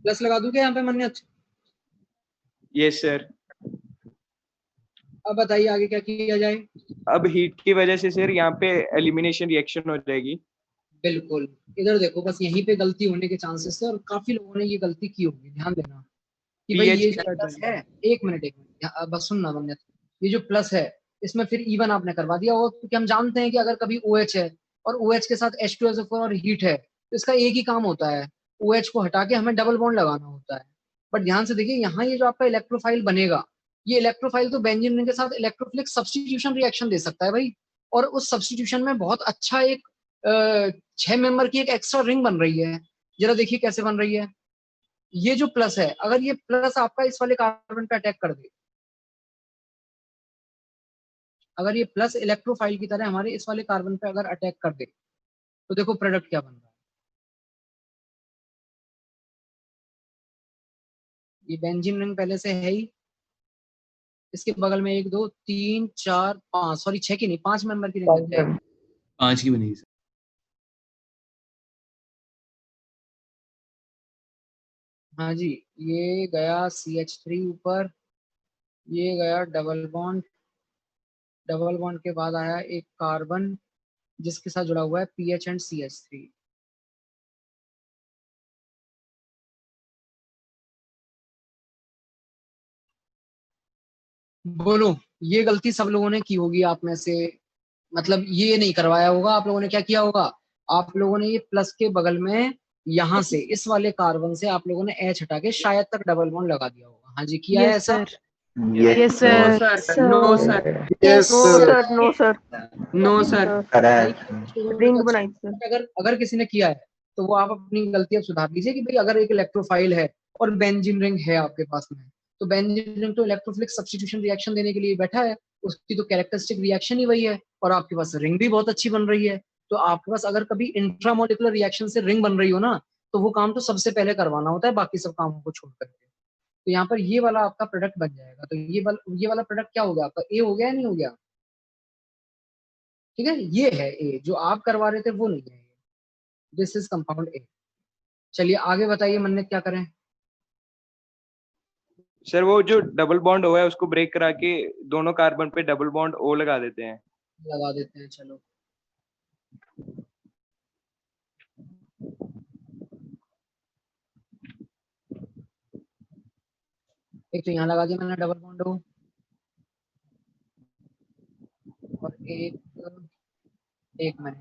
प्लस लगा दूं क्या यहाँ पे मन्नत? Yes sir. अब बताइए आगे क्या किया जाए। अब हीट की वजह से सर यहाँ पे एलिमिनेशन रिएक्शन हो जाएगी। बिल्कुल, इधर देखो, बस यहीं पे गलती होने के चांसेस है और काफी लोगों ने ये गलती की होगी, ध्यान देना कि भाई ये जो प्लस है, एक मिनट बस सुनना मन्नत, ये जो प्लस है इसमें फिर इवन आपने करवा दिया हो, क्योंकि हम जानते हैं कि अगर कभी OH है और OH के साथ H2SO4 और हीट है तो इसका एक ही काम होता है, OH को हटा के हमें डबल बॉन्ड लगाना होता है। बट ध्यान से देखिए, यहाँ ये जो आपका इलेक्ट्रोफाइल बनेगा, ये इलेक्ट्रोफाइल तो बेंजीन रिंग के साथ इलेक्ट्रोफिलिक सब्स्टिट्यूशन रिएक्शन दे सकता है भाई, और उस सब्स्टिट्यूशन में बहुत अच्छा एक 6 मेंबर की एक एक्स्ट्रा रिंग बन रही है। जरा देखिए कैसे बन रही है। ये जो प्लस है, अगर ये प्लस आपका इस वाले कार्बन पे अटैक कर दे, अगर ये प्लस इलेक्ट्रोफाइल की तरह हमारे इस वाले कार्बन पे अगर अटैक कर दे, तो देखो प्रोडक्ट क्या बन रहा है। ये बेंजीन रिंग पहले से है ही, इसके बगल में 1 2 3 4 5, सॉरी 6 की नहीं 5 मेंबर की रिंग बन जाएगी। 5 की बनेगी। हाँ जी, ये गया CH3 ऊपर, ये गया डबल बॉन्ड, डबल बॉन्ड के बाद आया एक कार्बन जिसके साथ जुड़ा हुआ है PH एंड CH3। बोलो, ये गलती सब लोगों ने की होगी आप में से, मतलब ये नहीं करवाया होगा आप लोगों ने। क्या किया होगा आप लोगों ने? ये प्लस के बगल में यहाँ से इस वाले कार्बन से आप लोगों ने H हटा के शायद तक डबल बॉन्ड लगा दिया होगा। हाँ जी, किया है ऐसा? Yes sir. No sir, yes sir. No sir. No sir. Ring बनाई सर। अगर अगर किसी ने किया है तो वो आप अपनी गलतियां सुधार लीजिए कि भाई अगर एक इलेक्ट्रोफाइल है और बेंजीन रिंग है आपके पास में, तो बेंजीन रिंग तो इलेक्ट्रोफिलिक सब्स्टिट्यूशन रिएक्शन देने के लिए बैठा है, उसकी तो कैरेक्टरिस्टिक रिएक्शन ही वही है, और आपके पास रिंग भी बहुत अच्छी बन रही है। तो आपके पास अगर कभी इंट्रामोलिकुलर रिएक्शन से रिंग बन रही हो ना, तो वो काम तो सबसे पहले करवाना होता है बाकी सब कामों को छोड़ करके। तो यहाँ पर ये वाला आपका प्रोडक्ट बन जाएगा। तो ये वाला प्रोडक्ट क्या हो गया आपका? ए हो गया या नहीं हो गया? ठीक है, ये है ए, जो आप करवा रहे थे वो नहीं है, दिस इज कंपाउंड ए। चलिए आगे बताइए मन्नत, क्या करें? सर वो जो डबल बॉन्ड ओ है उसको ब्रेक करा के दोनों कार्बन पे डबल बॉन्ड ओ लगा देते हैं। लगा देते हैं, चलो। एक तो यहाँ लगा दिया मैंने डबल बॉन्ड ओ, और एक मिनट,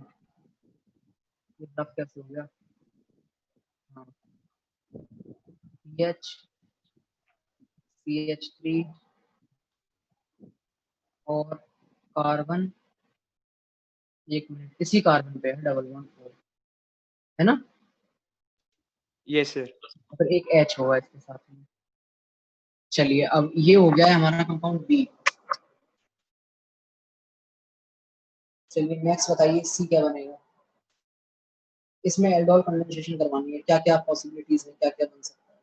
ये रफ कैसे हो गया? हाँ, CH3 और कार्बन, एक मिनट, इसी कार्बन पे है डबल बॉन्ड ओ, है ना? Yes sir. फिर एक H होगा इसके साथ में। चलिए अब ये हो गया है हमारा कंपाउंड बी। चलिए नेक्स्ट बताइए, सी क्या बनेगा? इसमें एल्डोल कंडेंसेशन करवानी है, क्या क्या पॉसिबिलिटीज है, क्या क्या बन सकता है?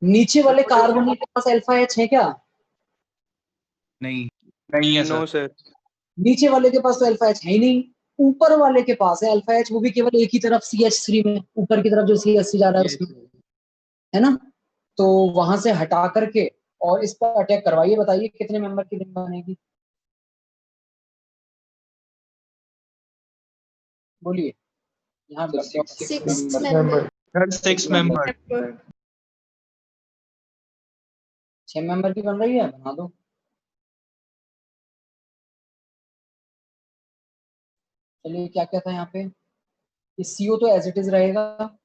नीचे वाले कार्बन के पास अल्फा H है क्या? नहीं नहीं है नो सर। सर। नीचे वाले के पास तो अल्फा H है ही नहीं, ऊपर वाले के पास है अल्फा H, वो भी केवल एक ही तरफ CH3 में, ऊपर की तरफ जो CH3 जा रहा है उसमें, है ना? तो वहां से हटा करके और इस पर अटैक करवाइए, बताइए कितने मेंबर की रिंग बनेगी? बोलिए, यहाँ सिक्स मेंबर। 6 मेंबर। 6 मेंबर की बन रही है, बना दो। चलिए क्या क्या था यहाँ पे, ये CO तो एज इट इज रहेगा,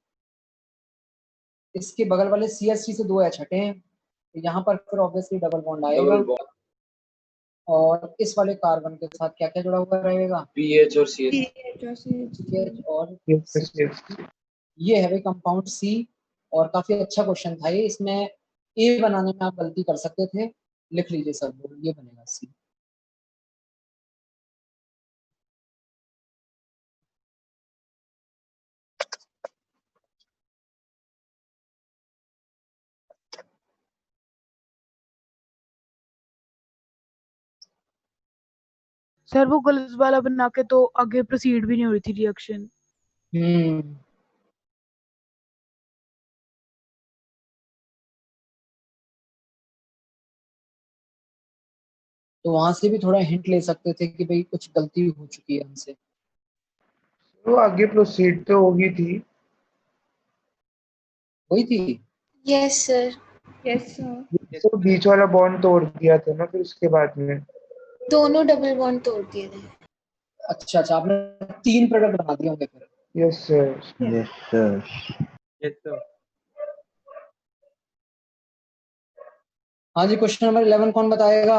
इसके बगल वाले CH3 से 2 H हटे हैं, तो यहाँ पर फिर ऑब्वियसली डबल बॉन्ड आएगा, और इस वाले कार्बन के साथ क्या क्या जुड़ा हुआ रहेगा? PH और CH। CH और ये है भाई कंपाउंड सी। और काफी अच्छा क्वेश्चन था ये, इसमें ए बनाने में आप गलती कर सकते थे, लिख लीजिए सब लोग, ये बनेगा सी। सर वो गलत वाला बना के तो आगे प्रोसीड भी नहीं हो रही थी रिएक्शन। तो वहां से भी थोड़ा हिंट ले सकते थे कि भाई कुछ गलती हो चुकी है हमसे। तो आगे प्रोसीड तो होगी थी। हुई थी? Yes sir. Yes sir. तो बीच वाला बॉन्ड तोड़ दिया था ना फिर उसके बाद में। दोनों डबल बॉन्ड तोड़ दिए थे। अच्छा अच्छा, आपने 3 प्रोडक्ट बना दिए होंगे फिर। Yes sir. Yes sir. Yes sir. हाँ जी, क्वेश्चन नंबर 11 कौन बताएगा?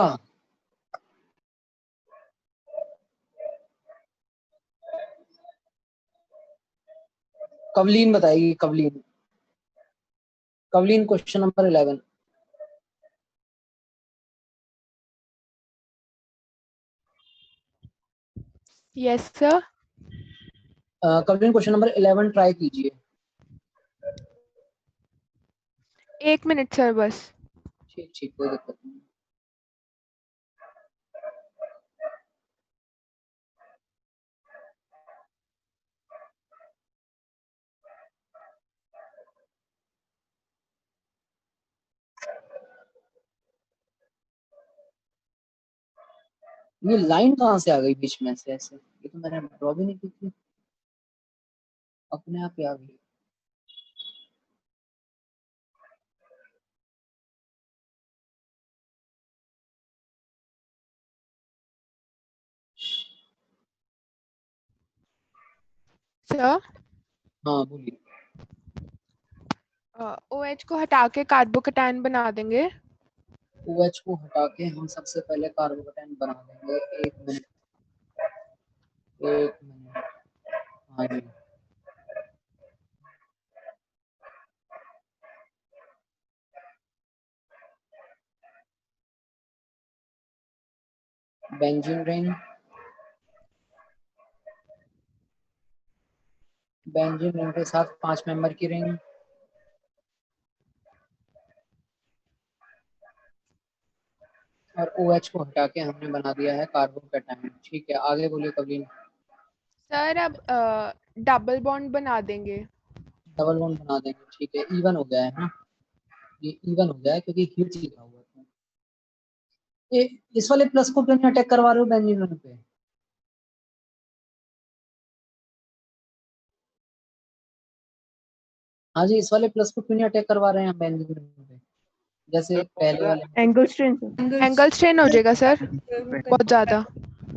कवलीन बताएगी, Kavleen. Kavleen question number 11। Yes sir. Kavleen question number 11 try कीजिए। 1 मिनट सर बस। ठीक ठीक, कोई दिक्कत नहीं। ये लाइन कहाँ से आ गई बीच में से ऐसे? ये तो मैंने ड्रॉ भी नहीं की थी, अपने आप ही आ गई। सर हाँ बोलिए। OH को हटा के कार्बोकेटायन बना देंगे। OH को हटा के हम सबसे पहले कार्बोकेटायन बना देंगे। एक मिनट, एक मिनट। हाँ जी, बेंजीन रिंग, बेंजीन रिंग के साथ 5 मेंबर की रिंग, और OH को हटा के हमने बना दिया है कार्बोकैटायन। ठीक है, आगे बोलिए कवलीन। सर अब डबल बॉन्ड बना देंगे। डबल बॉन्ड बना देंगे, ठीक है, इवन हो गया है ना, ये इवन हो गया है क्योंकि हीट लिखा हुआ है। ये इस वाले प्लस को क्यों नहीं अटैक करवा रहे हो बेंजीन पे? हाँ जी, इस वाले प्लस को क्यों नहीं अटैक करवा रहे हैं हम बेंजीन पे, जैसे पहले वाले? एंगल स्ट्रेन हो जाएगा सर बहुत ज्यादा।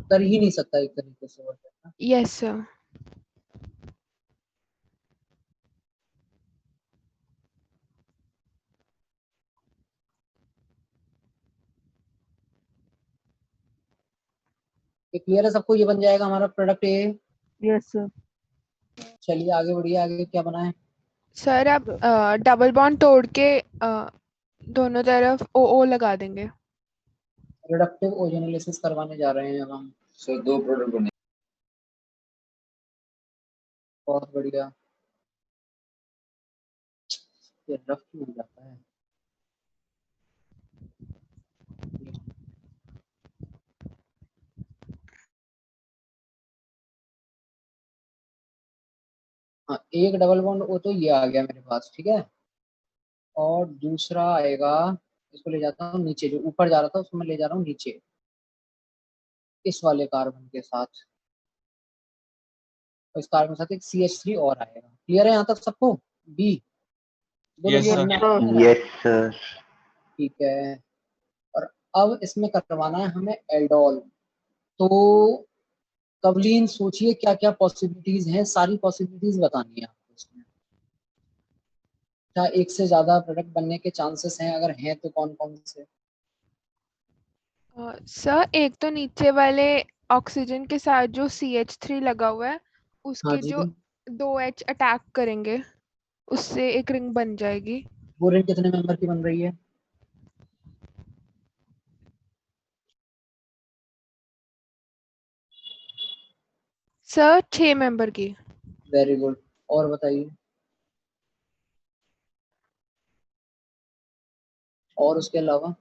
कर ही नहीं सकता एक तरीके से। Yes sir. ये क्लियर है सबको? ये बन जाएगा हमारा प्रोडक्ट ए। Yes sir. चलिए आगे बढ़िए, आगे क्या बना है? सर अब डबल बॉन्ड तोड़ के दोनों तरफ ओ लगा देंगे। रिडक्टिव ओजोनोलिसिस करवाने जा रहे हैं अब हम। सर 2 प्रोडक्ट बने। बहुत बढ़िया। ये रफ क्यों हो जाता है? हाँ, एक डबल बॉन्ड ओ तो ये आ गया मेरे पास, ठीक है, और दूसरा आएगा, इसको ले जाता हूँ नीचे, जो ऊपर जा रहा था उसको मैं ले जा रहा हूँ नीचे, इस वाले कार्बन के साथ, और इस कार्बन के साथ एक CH3 और आएगा। क्लियर है यहाँ तक सबको? B Yes, sir. Yes sir. ठीक है, और अब इसमें करवाना है हमें एल्डोल। तो कवलीन सोचिए क्या क्या पॉसिबिलिटीज हैं, सारी पॉसिबिलिटीज बतानी है आपको इसमें। क्या एक से ज्यादा प्रोडक्ट बनने के चांसेस हैं? अगर हैं तो कौन कौन से? सर एक तो नीचे वाले ऑक्सीजन के साथ जो CH3 लगा हुआ है उसके हाँ जी, जो 2H अटैक करेंगे उससे एक रिंग बन जाएगी। वो रिंग कितने मेंबर की बन रही है? सर 6 मेंबर की। वेरी गुड, और बताइए। और उसके अलावा?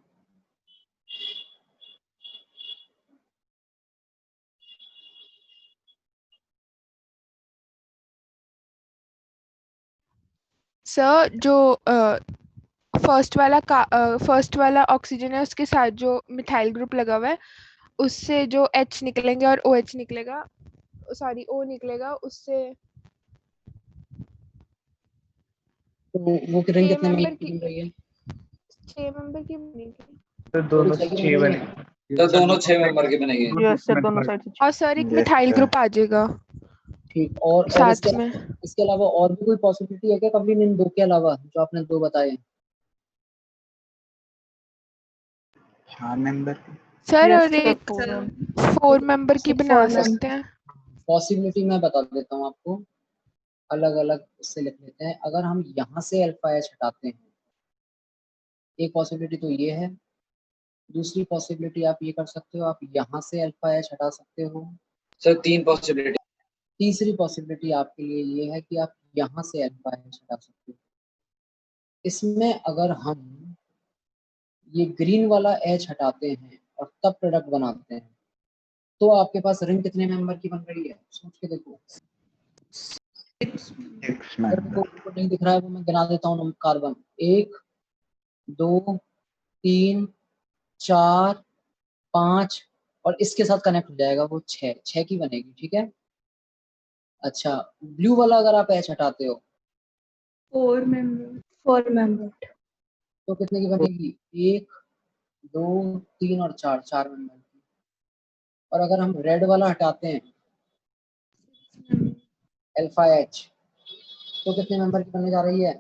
सर जो फर्स्ट वाला ऑक्सीजन है उसके साथ जो मिथाइल ग्रुप लगा हुआ है उससे जो H निकलेंगे और OH निकलेगा, सॉरी O निकलेगा, उससे तो वो रिंग 6 कितने मेंबर मेंबर की की बन रही है? 6 मेंबर की बनेगी। तो दोनों छह की छह बन रही बने। है? तो दोनों 6 मेंबर के बनेंगे। यस सर, दोनों साइड से। और सर एक मिथाइल ग्रुप आ जाएगा ठीक, और साथ में। इसके अलावा और भी कोई पॉसिबिलिटी है क्या कभी इन दो के अलावा, जो आपने दो बताए? 4 मेंबर। सर और एक 4 मेंबर की बना सकते हैं। पॉसिबिलिटी मैं बता देता हूँ आपको, अलग अलग इससे लिख लेते हैं। अगर हम यहाँ से अल्फा H हटाते हैं, एक पॉसिबिलिटी तो ये है। दूसरी पॉसिबिलिटी आप ये कर सकते हो, आप यहाँ से अल्फा H हटा सकते हो। Sir 3 possibility. तीसरी पॉसिबिलिटी आपके लिए ये है कि आप यहाँ से अल्फा H हटा सकते हो। इसमें अगर हम ये ग्रीन वाला H हटाते हैं और तब प्रोडक्ट बनाते हैं, तो आपके पास रिंग कितने मेंबर की बन रही है? सोच के देखो। 6 अगर मेंबर। वो नहीं दिख रहा है वो मैं गिना देता हूँ कार्बन। 1 2 3 4 5, और इसके साथ कनेक्ट हो जाएगा वो 6 की बनेगी, ठीक है। अच्छा, ब्लू वाला अगर आप H हटाते हो 4 मेंबर। तो कितने की बनेगी? 1 2 3 और 4 मेंबर की। और अगर हम रेड वाला हटाते हैं अल्फा H, तो कितने मेंबर की बनने जा रही है?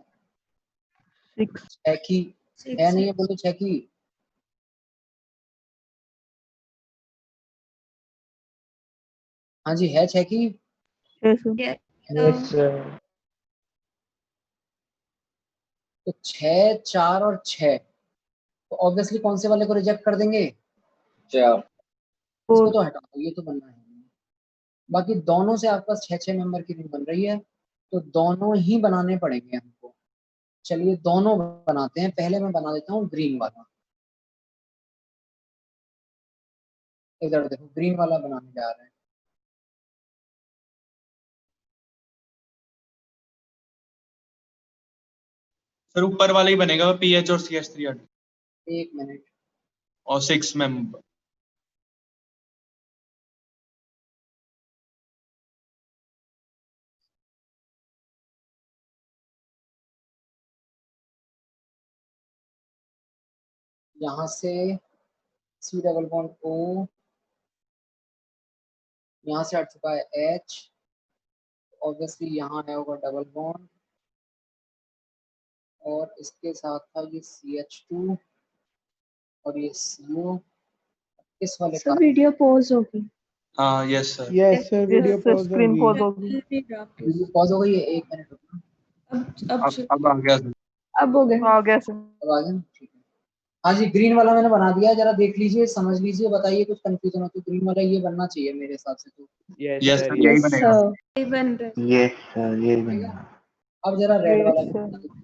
6 की। है नहीं है? बोलो 6 की। हाँ जी, है 6 की। Yes sir. तो 6 4 और 6, तो ऑब्वियसली कौन से वाले को रिजेक्ट कर देंगे? 4। इसको तो हटा दो, ये तो बनना है। बाकी दोनों से आपके पास 6 मेंबर की रिंग बन रही है, तो दोनों ही बनाने पड़ेंगे हमको। चलिए दोनों बनाते हैं। पहले मैं बना देता हूँ ग्रीन वाला। इधर देखो ग्रीन वाला बनाने जा रहे हैं। सर ऊपर वाला ही बनेगा पीएच और CH3 एक मिनट। और 6 मेंबर। यहाँ से C डबल बॉन्ड O, यहाँ से हट चुका है H, ऑब्वियसली यहाँ है होगा डबल बॉन्ड, और इसके साथ था ये CH2 और ये CO। इस वाले सर वीडियो पॉज होगी। हाँ yes sir. Yes sir video pause screen होगी। पॉज होगी। वीडियो पॉज हो गई है, एक मिनट रुकना। अब आ गया सर। अब हो गया। आ गया सर। अब आ गया ना? ठीक है। हाँ जी, ग्रीन वाला मैंने बना दिया, जरा देख लीजिए, समझ लीजिए, बताइए कुछ कंफ्यूजन हो तो। ग्रीन वाला ये बनना चाहिए मेरे हिसाब से तो। यस सर यही बनेगा। ये बन रहा है। यस सर यही बनेगा। अब जरा रेड वाला Yes, भी sir. बना दीजिए।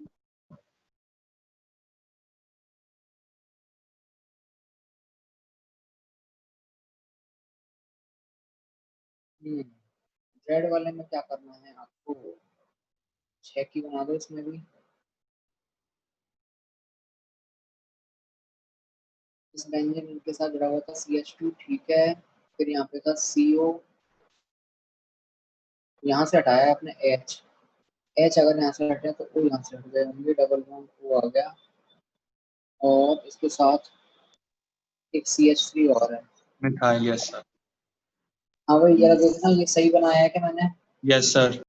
रेड वाले में क्या करना है आपको, 6 की बना दो इसमें भी। इस बेंजीन के साथ जुड़ा हुआ था CH2, ठीक है। फिर यहाँ पे था CO, यहाँ से हटाया आपने H। अगर यहाँ से हटे तो O यहाँ से हट गए होंगे, डबल बॉन्ड O आ गया, और इसके साथ एक CH3 और है। Methyl yes sir. हाँ भाई जरा देखना ये सही बनाया है कि मैंने। Yes sir.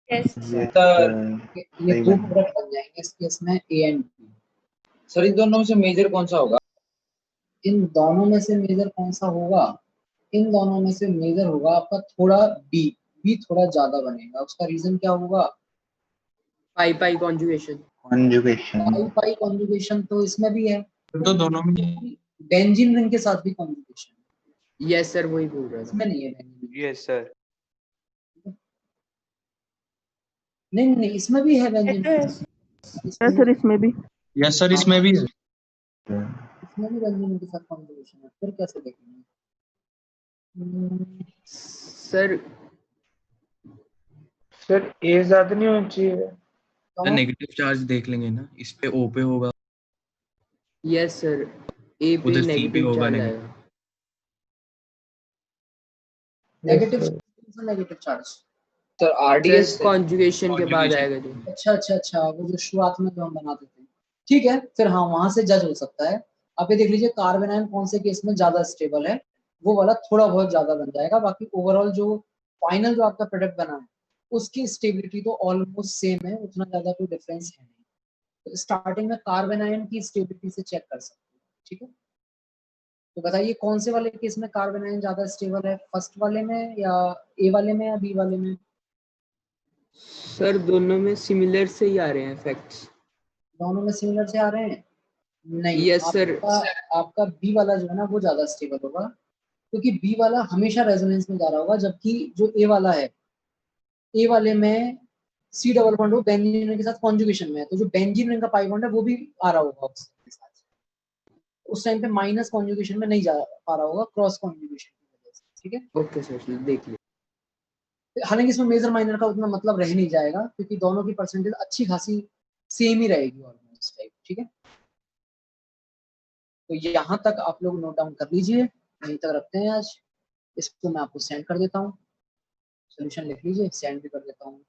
यस ये सर सही दो बनेगा। प्रोडक्ट बन जाएंगे इस केस में, A एंड B। सर इन दोनों में से मेजर कौन सा होगा? इन दोनों में से मेजर कौन सा होगा? इन दोनों में से मेजर होगा आपका थोड़ा बी थोड़ा ज्यादा बनेगा। उसका रीजन क्या होगा? पाई पाई कॉन्जुगेशन। कॉन्जुगेशन। पाई कॉन्जुगेशन तो इसमें भी है, तो दोनों में बेंजीन रिंग के साथ भी कॉन्जुगेशन। यस सर वही बोल रहा था। इसमें नहीं है बेंजीन। Yes sir. नहीं इसमें भी है बेंजीन। यस सर इसमें भी। यस सर इसमें भी है। इसमें भी बेंजीन के साथ कॉन्जुगेशन है, फिर कैसे देखेंगे? सर सर ए ज्यादा नहीं होनी चाहिए। नेगेटिव चार्ज देख लेंगे ना, इस पे O पे होगा, यस सर ए पे उधर C पे नेगेटिव होगा चार्ज नेगेटिव। आएगा। Negative charge sir RDS sir conjugation के बाद आएगा जो। अच्छा, वो जो शुरुआत में जो हम बनाते थे, ठीक है। फिर हाँ वहां से जज हो सकता है। आप ये देख लीजिए कार्बन आयन कौन से केस में ज्यादा स्टेबल है, वो वाला थोड़ा बहुत ज्यादा बन जाएगा। बाकी ओवरऑल जो फाइनल जो आपका प्रोडक्ट बना है उसकी स्टेबिलिटी तो ऑलमोस्ट सेम है, उतना ज्यादा कोई डिफरेंस है नहीं। तो स्टार्टिंग में कार्बन आयन की स्टेबिलिटी से चेक कर सकते हैं, ठीक है। तो बताइए कौन से वाले केस में कार्बन आयन ज्यादा स्टेबल है, फर्स्ट वाले में या ए वाले में या बी वाले में? सर दोनों में सिमिलर से ही आ रहे हैं इफेक्ट्स। दोनों में सिमिलर से आ रहे हैं? नहीं, यस सर। आपका बी वाला जो है ना वो ज्यादा स्टेबल होगा, क्योंकि बी वाला हमेशा रेजोनेंस में जा रहा होगा, जबकि जो ए वाला है, ए वाले में C डबल बॉन्ड हो बेंजीन रिंग के साथ कॉन्जुगेशन में है, तो जो बेंजीन रिंग का पाई बॉन्ड है वो भी आ रहा होगा उसके साथ। उस टाइम पे माइनस कॉन्जुगेशन में नहीं जा पा रहा होगा, क्रॉस कॉन्जुगेशन की वजह से, ठीक है। ओके सर देख लिया। हालांकि इसमें मेजर माइनर का उतना मतलब रह नहीं जाएगा, क्योंकि दोनों की परसेंटेज अच्छी खासी सेम ही रहेगी ऑलमोस्ट टाइप, ठीक है। तो यहाँ तक आप लोग नोट डाउन कर लीजिए, यहीं तक रखते हैं आज। इसको मैं आपको सेंड कर देता हूँ, सोल्यूशन लिख लीजिए, सेंड भी कर देता हूँ।